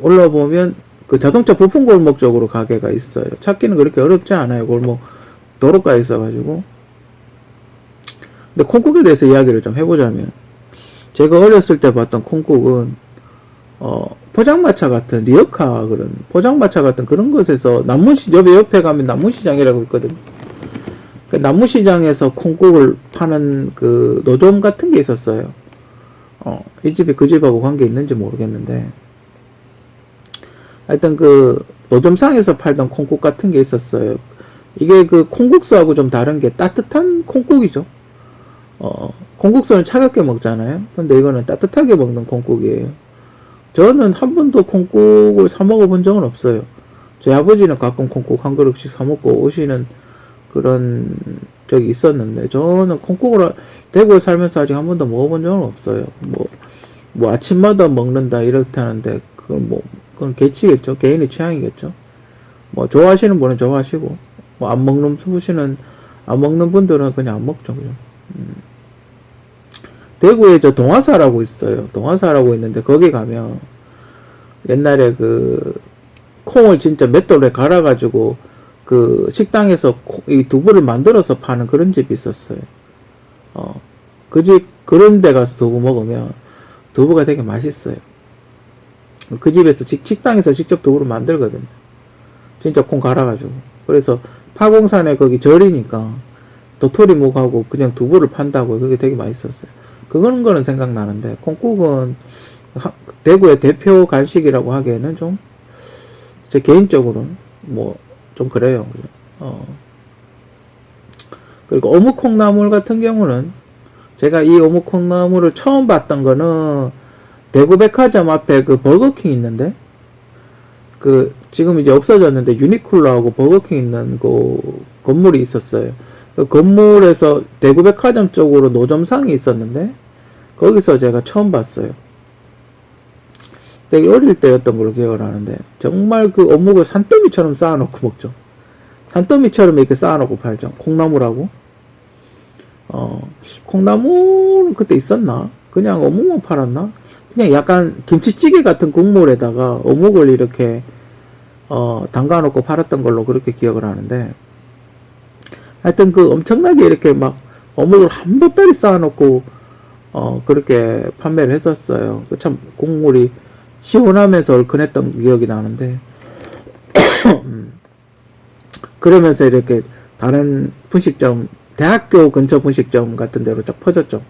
올라보면 그 자동차 부품 골목 쪽으로 가게가 있어요. 찾기는 그렇게 어렵지 않아요. 골목 도로가에 있어가지고. 근데 콩국에 대해서 이야기를 좀 해보자면, 제가 어렸을 때 봤던 콩국은 포장마차 같은 리어카 그런 포장마차 같은 그런 곳에서 옆에 가면 남문시장이라고 있거든요. 그 남문시장에서 콩국을 파는 그 노점 같은 게 있었어요. 이 집이 그 집하고 관계 있는지 모르겠는데, 하여튼 그 노점상에서 팔던 콩국 같은 게 있었어요. 이게 그 콩국수하고 좀 다른 게 따뜻한 콩국이죠. 콩국수는 차갑게 먹잖아요. 근데 이거는 따뜻하게 먹는 콩국이에요. 저는 한 번도 콩국을 사 먹어본 적은 없어요. 저희 아버지는 가끔 콩국 한 그릇씩 사 먹고 오시는 그런 적이 있었는데, 저는 콩국을 대구에 살면서 아직 한 번도 먹어본 적은 없어요. 뭐 아침마다 먹는다 이렇다는데, 그건 개취겠죠. 개인의 취향이겠죠. 뭐 좋아하시는 분은 좋아하시고, 뭐 안 먹는 분들은 그냥 안 먹죠. 그죠? 대구에 저 동화사라고 있어요. 동화사라고 있는데, 거기 가면 옛날에 그 콩을 진짜 맷돌에 갈아가지고 그 식당에서 이 두부를 만들어서 파는 그런 집이 있었어요. 그런 데 가서 두부 먹으면 두부가 되게 맛있어요. 그 집에서 식당에서 직접 두부를 만들거든요. 진짜 콩 갈아가지고. 그래서 파공산에 거기 절이니까 도토리묵하고 그냥 두부를 판다고. 그게 되게 맛있었어요. 거는 생각나는데, 콩국은 대구의 대표 간식이라고 하기에는 좀, 제 개인적으로는 좀 그래요. 그리고 어묵콩나물 같은 경우는, 제가 이 어묵콩나물을 처음 봤던 거는 대구 백화점 앞에 그 버거킹 있는데, 지금 이제 없어졌는데 유니클로하고 버거킹 있는 그 건물이 있었어요. 그 건물에서 대구백화점 쪽으로 노점상이 있었는데 거기서 제가 처음 봤어요. 되게 어릴 때였던 걸로 기억을 하는데 정말 그 어묵을 산더미처럼 쌓아놓고 먹죠. 산더미처럼 이렇게 쌓아놓고 팔죠. 콩나물하고. 콩나물은 그때 있었나? 그냥 어묵만 팔았나? 그냥 약간 김치찌개 같은 국물에다가 어묵을 이렇게 담가놓고 팔았던 걸로 그렇게 기억을 하는데, 하여튼 그 엄청나게 이렇게 막 어묵을 한 보따리 쌓아놓고 그렇게 판매를 했었어요. 참 국물이 시원하면서 얼큰했던 기억이 나는데 그러면서 이렇게 다른 분식점, 대학교 근처 분식점 같은 데로 쫙 퍼졌죠.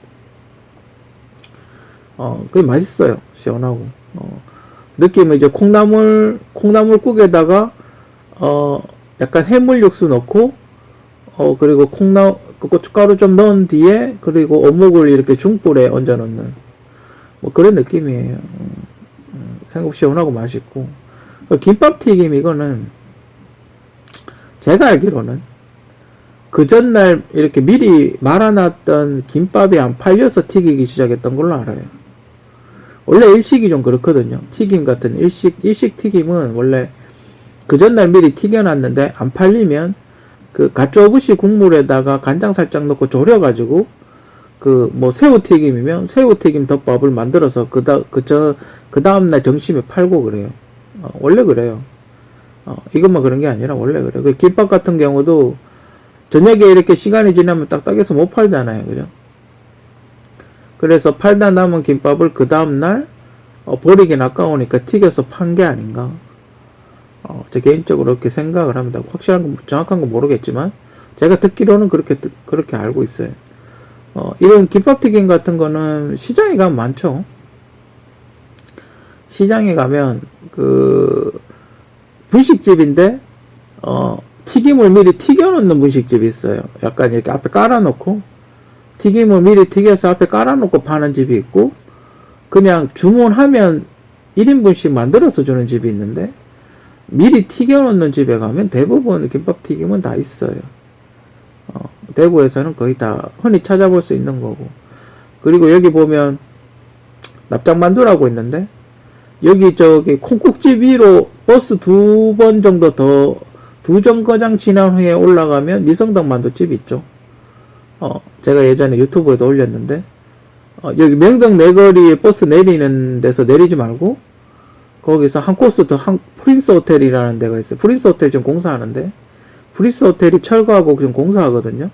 그게 맛있어요. 시원하고. 느낌은 이제 콩나물국에다가, 약간 해물 육수 넣고, 그리고 고춧가루 좀 넣은 뒤에, 그리고 어묵을 이렇게 중불에 얹어 넣는, 뭐 그런 느낌이에요. 생각 시원하고 맛있고. 김밥튀김 이거는, 제가 알기로는, 그 전날 이렇게 미리 말아놨던 김밥이 안 팔려서 튀기기 시작했던 걸로 알아요. 원래 일식이 좀 그렇거든요. 튀김 같은 일식 튀김은 원래 그 전날 미리 튀겨놨는데 안 팔리면 그 가쪼부시 국물에다가 간장 살짝 넣고 졸여가지고 그 뭐 새우튀김이면 새우튀김 덮밥을 만들어서 그 다음날 점심에 팔고 그래요. 원래 그래요. 이것만 그런 게 아니라 원래 그래요. 그 김밥 같은 경우도 저녁에 이렇게 시간이 지나면 딱딱해서 못 팔잖아요. 그죠? 그래서 팔다 남은 김밥을 그 다음날 버리긴 아까우니까 튀겨서 판 게 아닌가. 제 개인적으로 그렇게 생각을 합니다. 확실한 건, 정확한 건 모르겠지만 제가 듣기로는 그렇게 알고 있어요. 이런 김밥튀김 같은 거는 시장에 가면 많죠. 시장에 가면 분식집인데 튀김을 미리 튀겨놓는 분식집이 있어요. 약간 이렇게 앞에 깔아놓고 튀김을 미리 튀겨서 앞에 깔아놓고 파는 집이 있고, 그냥 주문하면 1인분씩 만들어서 주는 집이 있는데, 미리 튀겨놓는 집에 가면 대부분 김밥튀김은 다 있어요. 대구에서는 거의 다 흔히 찾아볼 수 있는 거고. 그리고 여기 보면 납작만두라고 있는데, 여기 콩국집 위로 버스 2번 정도 더, 2정거장 지난 후에 올라가면 미성당 만두집이 있죠. 제가 예전에 유튜브에도 올렸는데, 여기 명동 내거리에 버스 내리는 데서 내리지 말고, 거기서 한 코스 더, 프린스 호텔이라는 데가 있어요. 프린스 호텔 지금 공사하는데, 프린스 호텔이 철거하고 지금 공사하거든요.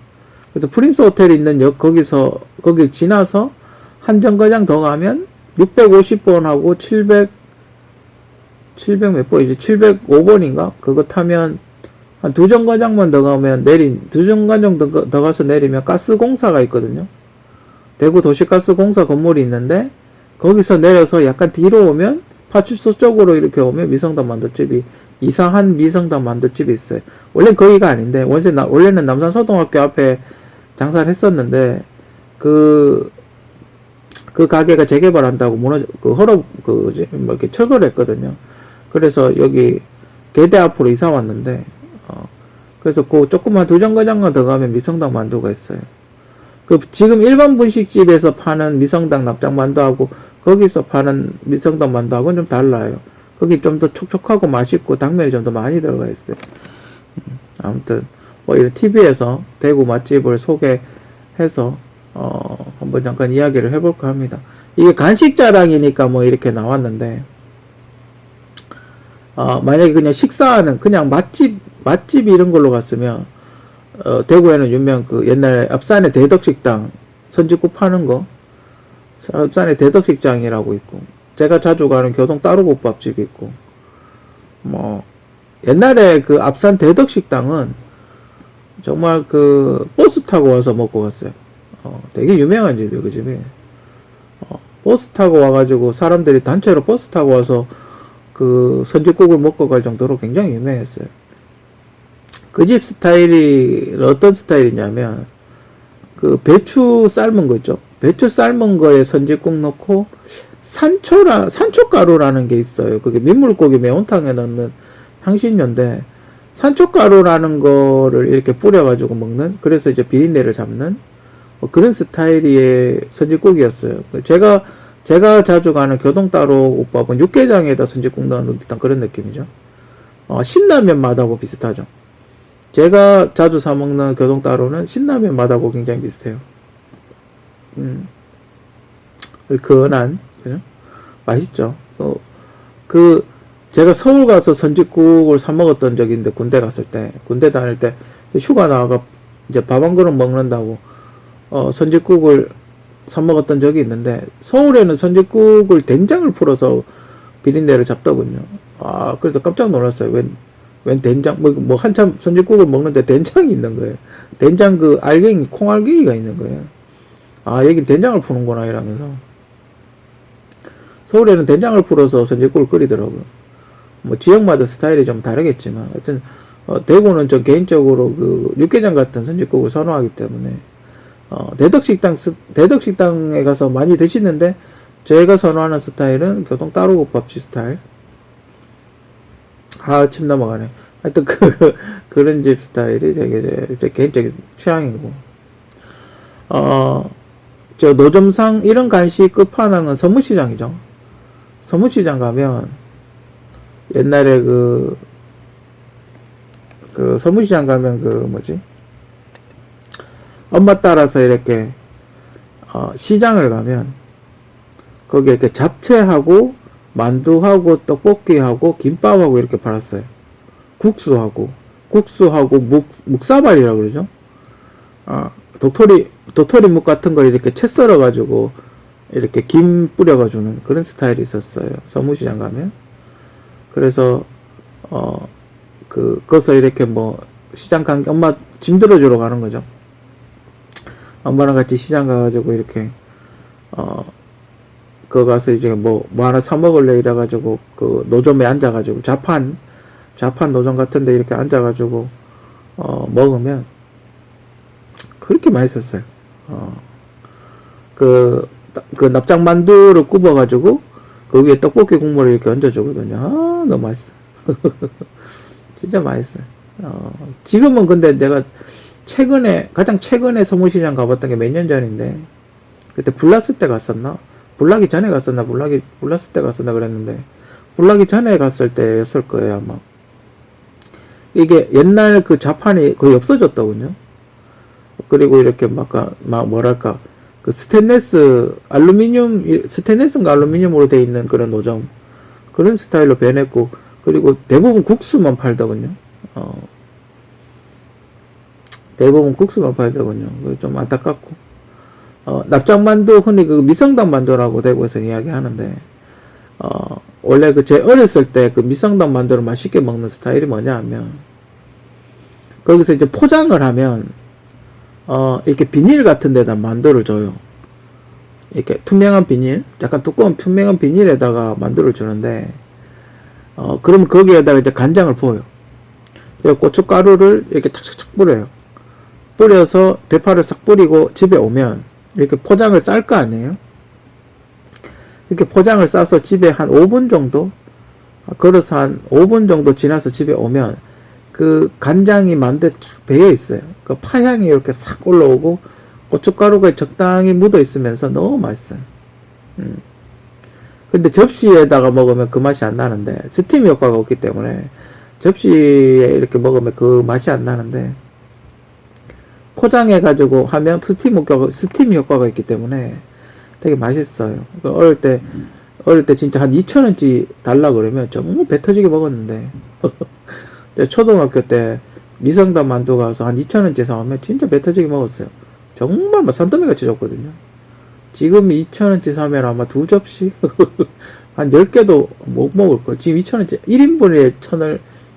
그래서 프린스 호텔이 있는 거길 지나서 한 정거장 더 가면 650번하고 700 몇 번이지? 705번인가? 그거 타면 한 2정거장만 더 가면 2정거장 더 가서 내리면 가스공사가 있거든요. 대구 도시가스공사 건물이 있는데, 거기서 내려서 약간 뒤로 오면, 파출소 쪽으로 이렇게 오면 미성당 만두집이, 이상한 미성당 만두집이 있어요. 원래는 거기가 아닌데, 원래는 남산초등학교 앞에 장사를 했었는데, 그 가게가 재개발한다고 이렇게 철거를 했거든요. 그래서 여기 계대 앞으로 이사 왔는데, 그래서 조금만 2정거장만 더 가면 미성당 만두가 있어요. 지금 일반 분식집에서 파는 미성당 납작만두하고 거기서 파는 미성당 만두하고는 좀 달라요. 거기 좀 더 촉촉하고 맛있고 당면이 좀 더 많이 들어가 있어요. 아무튼 이런 TV에서 대구 맛집을 소개해서 한번 잠깐 이야기를 해볼까 합니다. 이게 간식 자랑이니까 이렇게 나왔는데, 만약에 그냥 식사하는 그냥 맛집 이런 걸로 갔으면, 대구에는 유명 옛날에 앞산에 대덕식당 선짓국 파는 거, 앞산에 대덕식당이라고 있고, 제가 자주 가는 교동 따로국밥집이 있고, 옛날에 앞산 대덕식당은 정말 버스 타고 와서 먹고 갔어요. 되게 유명한 집이에요, 그 집이. 버스 타고 와가지고 사람들이 단체로 버스 타고 와서 선짓국을 먹고 갈 정도로 굉장히 유명했어요. 그 집 스타일이 어떤 스타일이냐면, 배추 삶은 거 있죠. 배추 삶은 거에 선짓국 넣고, 산초가루라는 게 있어요. 그게 민물고기 매운탕에 넣는 향신료인데, 산초가루라는 거를 이렇게 뿌려가지고 먹는, 그래서 이제 비린내를 잡는, 뭐 그런 스타일의 선짓국이었어요. 제가 자주 가는 교동따로 국밥은 육개장에다 선짓국 넣는 듯한 그런 느낌이죠. 신라면 맛하고 비슷하죠. 제가 자주 사먹는 교동따로는 신라면 맛하고 굉장히 비슷해요. 얼큰한, 그죠? 맛있죠. 제가 서울 가서 선짓국을 사 먹었던 적이 있는데, 군대 다닐 때, 휴가 나와가 이제 밥 한 그릇 먹는다고, 선짓국을 사 먹었던 적이 있는데, 서울에는 선짓국을 된장을 풀어서 비린내를 잡더군요. 그래서 깜짝 놀랐어요. 웬 된장, 뭐 한참 선짓국을 먹는데 된장이 있는 거예요. 된장 콩알갱이가 있는 거예요. 여긴 된장을 푸는구나, 이러면서. 서울에는 된장을 풀어서 선짓국을 끓이더라고요. 뭐 지역마다 스타일이 좀 다르겠지만, 하여튼, 대구는 저 개인적으로 육개장 같은 선짓국을 선호하기 때문에, 대덕식당에 가서 많이 드시는데, 제가 선호하는 스타일은 교동따로국밥집 스타일. 침 넘어가네. 하여튼 그런 집 스타일이 되게 제 개인적인 취향이고. 저 노점상 이런 간식 끝판왕은 서문시장이죠. 서문시장 가면 옛날에 서문시장 가면 엄마 따라서 이렇게 시장을 가면 거기에 이렇게 잡채하고 만두하고 떡볶이하고 김밥하고 이렇게 팔았어요. 국수하고 묵사발이라고 그러죠. 도토리묵 같은 걸 이렇게 채 썰어 가지고 이렇게 김 뿌려가 주는 그런 스타일이 있었어요. 서문시장 가면. 그래서 거기서 이렇게 뭐 시장 엄마 짐 들어주러 가는 거죠. 엄마랑 같이 시장 가가지고 이렇게 그거 가서 이제 뭐 하나 사 먹을래 이래가지고 그 노점에 앉아가지고 자판 노점 같은데 이렇게 앉아가지고 먹으면 그렇게 맛있었어요. 그 납작만두를 굽어가지고 그 위에 떡볶이 국물을 이렇게 얹어주거든요. 너무 맛있어. 진짜 맛있어요. 지금은 근데 내가 가장 최근에 서문시장 가봤던 게 몇 년 전인데, 그때 불났을 때 갔었나? 불나기 전에 갔었나? 불났을 때 갔었나? 그랬는데, 불나기 전에 갔을 때였을 거예요, 아마. 이게 옛날 그 자판이 거의 없어졌더군요. 그리고 이렇게 그 스테인레스인가 알루미늄으로 돼 있는 그런 노점. 그런 스타일로 변했고, 그리고 대부분 국수만 팔더군요. 대부분 국수만 팔더군요. 좀 안타깝고. 납작만두, 흔히 미성당 만두라고 대구에서 이야기하는데, 원래 제 어렸을 때 미성당 만두를 맛있게 먹는 스타일이 뭐냐 하면, 거기서 이제 포장을 하면, 이렇게 비닐 같은 데다 만두를 줘요. 이렇게 투명한 비닐, 약간 두꺼운 투명한 비닐에다가 만두를 주는데, 그러면 거기에다가 이제 간장을 부어요. 그리고 고춧가루를 이렇게 착착착 뿌려요. 뿌려서 대파를 싹 뿌리고 집에 오면 이렇게 포장을 쌀 거 아니에요? 이렇게 포장을 싸서 집에 한 5분 정도, 걸어서 한 5분 정도 지나서 집에 오면 그 간장이 만두에 쫙 배어 있어요. 그 파향이 이렇게 싹 올라오고 고춧가루가 적당히 묻어 있으면서 너무 맛있어요. 근데 접시에다가 먹으면 그 맛이 안 나는데, 스팀 효과가 없기 때문에 접시에 이렇게 먹으면 그 맛이 안 나는데, 포장해가지고 하면 스팀 효과가 있기 때문에 되게 맛있어요. 어릴 때 진짜 한 2,000원치 달라 그러면 정말 배 터지게 먹었는데, 초등학교 때 미성당 만두 가서 한 2,000원치 사오면 진짜 배 터지게 먹었어요. 정말 막 산더미 같이 줬거든요. 지금 2,000원치 사면 아마 2접시? 한 10개도 못 먹을걸. 지금 2,000원치, 1인분에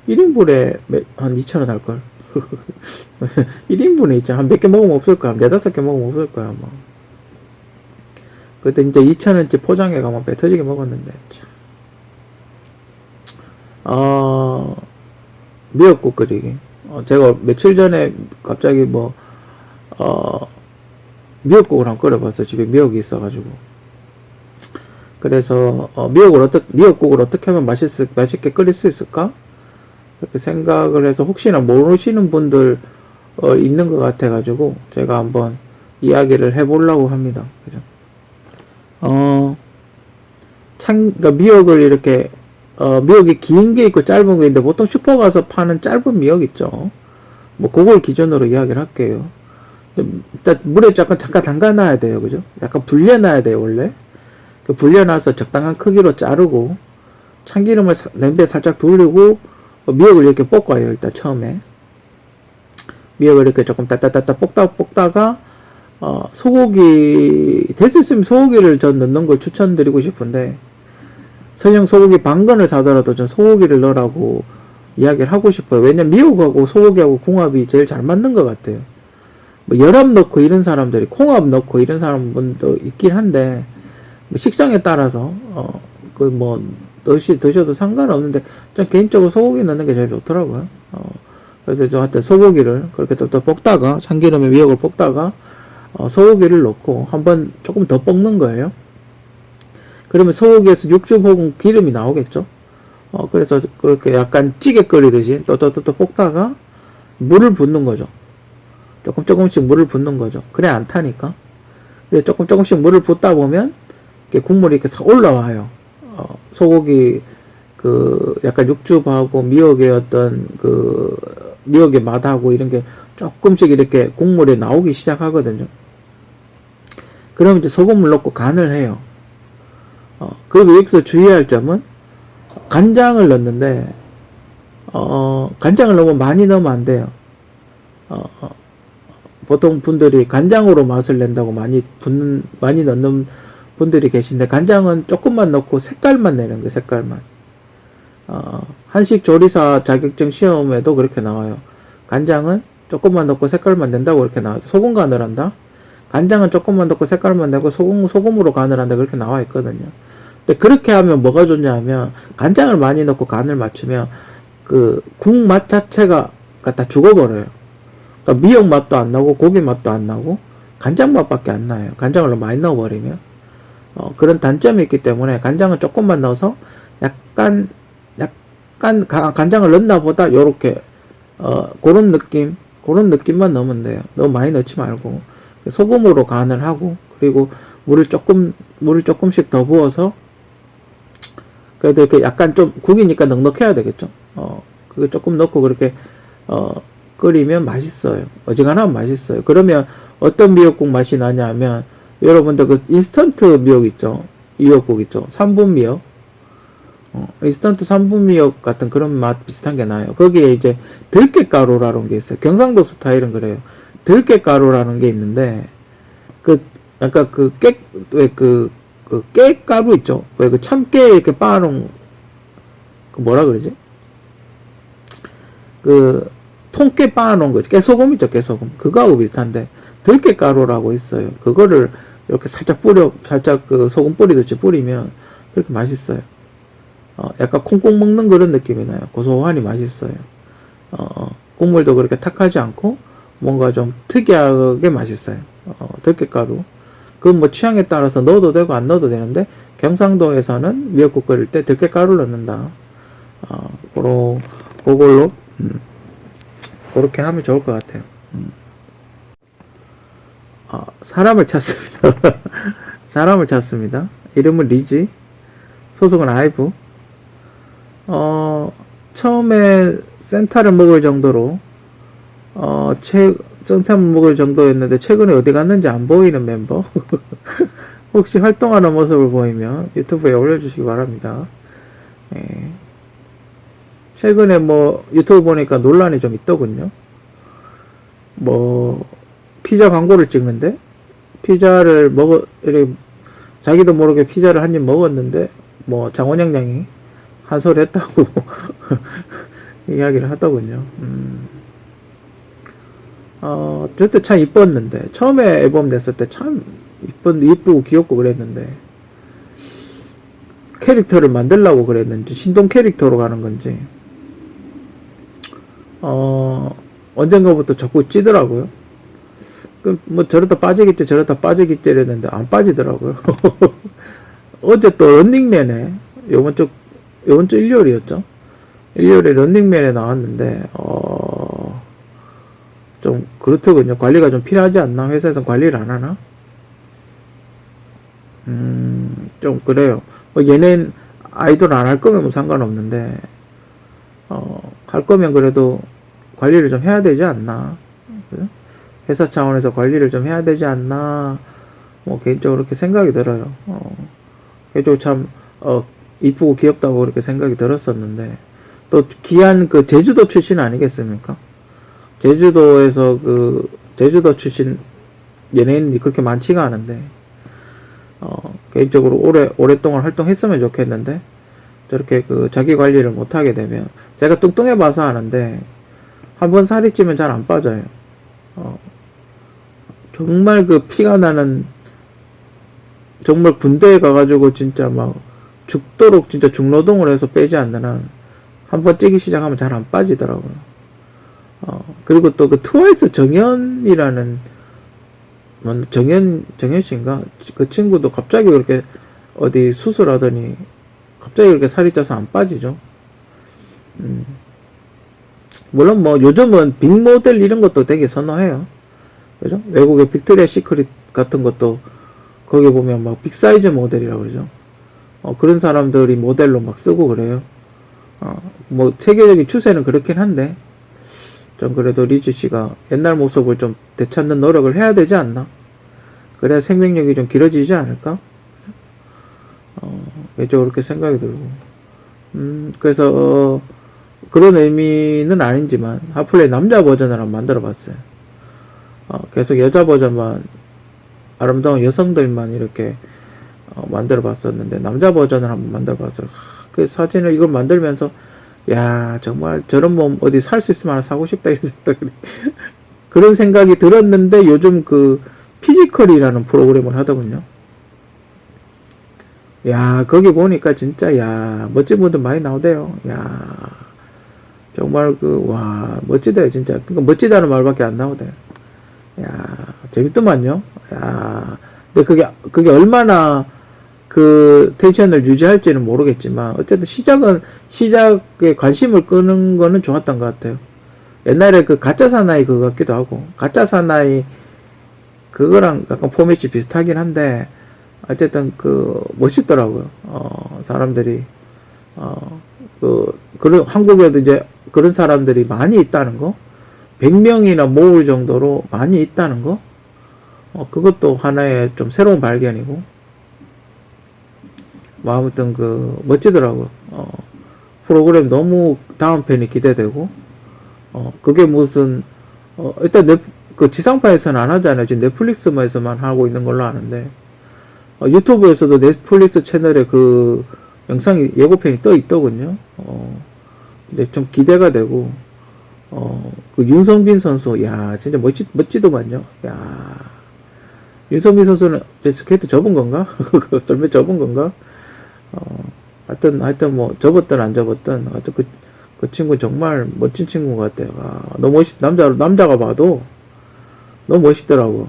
1인분에 한 2,000원 할걸. 1인분에 있잖아. 한 몇 개 먹으면 없을 거야. 4-5개 먹으면 없을 거야, 아마. 그때 진짜 2,000원치 포장해 가면 배 터지게 먹었는데, 참. 미역국 끓이기. 제가 며칠 전에 갑자기 미역국을 한번 끓여봤어. 집에 미역이 있어가지고. 그래서 미역국을 어떻게 하면 맛있게 끓일 수 있을까? 그렇게 생각을 해서 혹시나 모르시는 분들 있는 것 같아가지고 제가 한번 이야기를 해보려고 합니다. 그죠? 그러니까 미역을 이렇게 미역이 긴 게 있고 짧은 게 있는데 보통 슈퍼 가서 파는 짧은 미역 있죠. 뭐 그걸 기준으로 이야기를 할게요. 일단 물에 잠깐 담가놔야 돼요, 그죠? 약간 불려놔야 돼요, 원래. 불려놔서 적당한 크기로 자르고 참기름을 냄비에 살짝 돌리고 미역을 이렇게 볶아요. 일단 처음에 미역을 이렇게 조금 따따따따 볶다가 소고기 될 수 있으면 소고기를 전 넣는 걸 추천드리고 싶은데 설령 소고기 반건을 사더라도 전 소고기를 넣으라고 이야기를 하고 싶어요. 왜냐면 미역하고 소고기하고 궁합이 제일 잘 맞는 것 같아요. 뭐 열압 넣고 이런 사람들이 콩합 넣고 이런 사람분도 있긴 한데 뭐 식상에 따라서 그 뭐 드셔도 상관없는데 전 개인적으로 소고기 넣는 게 제일 좋더라고요. 그래서 저한테 소고기를 그렇게 또 볶다가 참기름에 미역을 볶다가 소고기를 넣고 한번 조금 더 볶는 거예요. 그러면 소고기에서 육즙 혹은 기름이 나오겠죠. 그래서 그렇게 약간 찌개 끓이듯이 또 볶다가 물을 붓는 거죠. 조금씩 물을 붓는 거죠. 그래 안 타니까. 근데 조금씩 물을 붓다 보면 국물이 이렇게 올라와요. 소고기 그 약간 육즙하고 미역의 어떤 그 미역의 맛하고 이런 게 조금씩 이렇게 국물에 나오기 시작하거든요. 그럼 이제 소금을 넣고 간을 해요. 그리고 여기서 주의할 점은 간장을 넣는데 간장을 너무 많이 넣으면 안 돼요. 보통 분들이 간장으로 맛을 낸다고 많이 넣는 분들이 계신데 간장은 조금만 넣고 색깔만 내는 거예요. 색깔만. 한식 조리사 자격증 시험에도 그렇게 나와요. 간장은 조금만 넣고 색깔만 낸다고 그렇게 나와요. 소금 간을 한다. 간장은 조금만 넣고 색깔만 내고 소금으로 간을 한다. 그렇게 나와 있거든요. 근데 그렇게 하면 뭐가 좋냐 하면 간장을 많이 넣고 간을 맞추면 그 국 맛 자체가 다 죽어버려요. 그러니까 미역 맛도 안 나고 고기 맛도 안 나고 간장 맛밖에 안 나요. 간장을 너무 많이 넣어버리면 그런 단점이 있기 때문에 간장은 조금만 넣어서 약간 간장을 넣나 보다 요렇게 그런 느낌만 넣으면 돼요. 너무 많이 넣지 말고 소금으로 간을 하고 그리고 물을 조금씩 더 부어서 그래도 이렇게 약간 좀 국이니까 넉넉해야 되겠죠. 그거 조금 넣고 그렇게 끓이면 맛있어요. 어지간하면 맛있어요. 그러면 어떤 미역국 맛이 나냐면 여러분들 그 인스턴트 미역 있죠. 미역국 있죠. 3분 미역. 인스턴트 3분 미역 같은 그런 맛 비슷한 게 나요. 거기에 이제 들깨가루라는 게 있어요. 경상도 스타일은 그래요. 들깨가루라는 게 있는데 약간 깨가루 있죠. 왜 그 참깨 이렇게 빻아놓은 그 뭐라 그러지? 그 통깨 빻아놓은 거죠. 깨소금 있죠. 깨소금. 그거하고 비슷한데 들깨가루라고 있어요. 그거를 이렇게 살짝 그 소금 뿌리듯이 뿌리면 그렇게 맛있어요. 약간 콩콩 먹는 그런 느낌이 나요. 고소하니 맛있어요. 국물도 그렇게 탁하지 않고 뭔가 좀 특이하게 맛있어요. 들깨가루. 그건 뭐 취향에 따라서 넣어도 되고 안 넣어도 되는데 경상도에서는 미역국 끓일 때 들깨가루를 넣는다. 그걸로 그렇게 하면 좋을 것 같아요. 사람을 찾습니다. 사람을 찾습니다. 이름은 리지. 소속은 아이브. 처음에 센터를 먹을 정도로 센터 먹을 정도였는데 최근에 어디 갔는지 안 보이는 멤버. 혹시 활동하는 모습을 보이면 유튜브에 올려주시기 바랍니다. 예. 최근에 뭐 유튜브 보니까 논란이 좀 있더군요. 뭐 피자 광고를 찍는데 피자를 이렇게 자기도 모르게 피자를 한 입 먹었는데 뭐 장원영 양이 한 소리 했다고 이야기를 하더군요. 저때 참 이뻤는데 처음에 앨범 냈을 때 참 이쁘고 귀엽고 그랬는데 캐릭터를 만들려고 그랬는지 신동 캐릭터로 가는 건지 언젠가부터 자꾸 찌더라고요. 뭐 저러다 빠지겠지 이랬는데 안 빠지더라고요. 어제 또 런닝맨에, 요번 주 일요일이었죠? 일요일에 런닝맨에 나왔는데, 좀 그렇더군요. 관리가 좀 필요하지 않나? 회사에서 관리를 안 하나? 좀 그래요. 뭐 얘네는 아이돌 안 할 거면 뭐 상관없는데, 할 거면 그래도 관리를 좀 해야 되지 않나? 그죠? 회사 차원에서 관리를 좀 해야 되지 않나? 뭐 개인적으로 그렇게 생각이 들어요. 개인적으로 참, 이쁘고 귀엽다고 그렇게 생각이 들었었는데, 또 귀한 그 제주도 출신 아니겠습니까? 제주도에서 제주도 출신 연예인이 그렇게 많지가 않은데, 개인적으로 오랫동안 활동했으면 좋겠는데, 저렇게 자기 관리를 못하게 되면, 제가 뚱뚱해 봐서 아는데, 한번 살이 찌면 잘 안 빠져요. 정말 피가 나는, 정말 군대에 가가지고 진짜 막 죽도록 진짜 중노동을 해서 빼지 않는 한, 한번 찌기 시작하면 잘 안 빠지더라고요. 그리고 또 트와이스 정현이라는, 정현 씨인가? 그 친구도 갑자기 그렇게 어디 수술하더니 갑자기 그렇게 살이 쪄서 안 빠지죠. 물론 뭐 요즘은 빅모델 이런 것도 되게 선호해요. 그죠? 외국의 빅토리아 시크릿 같은 것도 거기 보면 막 빅사이즈 모델이라고 그러죠. 그런 사람들이 모델로 막 쓰고 그래요. 뭐 세계적인 추세는 그렇긴 한데, 좀 그래도 리즈 씨가 옛날 모습을 좀 되찾는 노력을 해야 되지 않나? 그래야 생명력이 좀 길어지지 않을까? 개인적으로 그렇게 생각이 들고. 그래서, 그런 의미는 아니지만, 하플레이 남자 버전을 한번 만들어 봤어요. 계속 여자 버전만, 아름다운 여성들만 이렇게, 만들어 봤었는데, 남자 버전을 한번 만들어 봤어요. 그 사진을 이걸 만들면서, 야, 정말 저런 몸 어디 살 수 있으면 하나 사고 싶다, 이런 생각이, 그런 생각이 들었는데, 요즘 피지컬이라는 프로그램을 하더군요. 야, 거기 보니까 진짜, 야, 멋진 분들 많이 나오대요. 야, 정말 와, 멋지대요, 진짜. 그러니까 멋지다는 말밖에 안 나오대요. 야, 재밌더만요. 야, 근데 그게 얼마나 텐션을 유지할지는 모르겠지만, 어쨌든 시작에 관심을 끄는 거는 좋았던 것 같아요. 옛날에 가짜 사나이 그거 같기도 하고, 가짜 사나이 그거랑 약간 포맷이 비슷하긴 한데, 어쨌든 멋있더라고요. 사람들이, 그런, 한국에도 이제 그런 사람들이 많이 있다는 거, 100명이나 모을 정도로 많이 있다는 거, 그것도 하나의 좀 새로운 발견이고, 뭐 아무튼 멋지더라고요. 프로그램 너무 다음 편이 기대되고, 그게 무슨, 일단 지상파에서는 안 하잖아요. 지금 넷플릭스에서만 하고 있는 걸로 아는데, 유튜브에서도 넷플릭스 채널에 영상이, 예고편이 떠 있더군요. 이제 좀 기대가 되고, 윤성빈 선수, 야, 진짜 멋지더만요. 야, 윤성빈 선수는 스케이트 접은 건가? 썰매 접은 건가? 하여튼 뭐, 접었든 안 접었든, 하여튼 그 친구 정말 멋진 친구 같아요. 너무 남자가 봐도 너무 멋있더라고.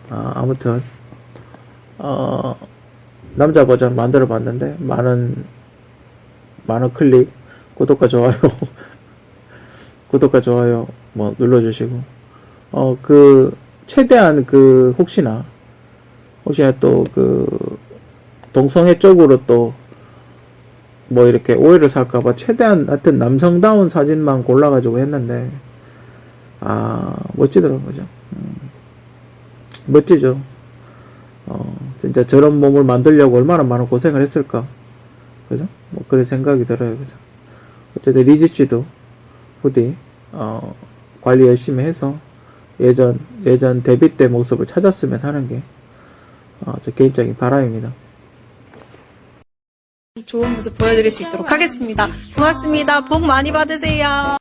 아무튼, 남자 버전 만들어 봤는데, 많은 클릭, 구독과 좋아요, 뭐, 눌러주시고, 최대한 혹시나 또 동성애 쪽으로 또, 뭐 이렇게 오해를 살까봐 최대한 하여튼 남성다운 사진만 골라가지고 했는데, 멋지더라고요. 그죠? 멋지죠. 진짜 저런 몸을 만들려고 얼마나 많은 고생을 했을까. 그죠? 뭐 그런 생각이 들어요. 그죠? 어쨌든 리즈 씨도 부디, 관리 열심히 해서 예전 데뷔 때 모습을 찾았으면 하는 게, 제 개인적인 바람입니다. 좋은 모습 보여드릴 수 있도록 하겠습니다. 고맙습니다. 복 많이 받으세요.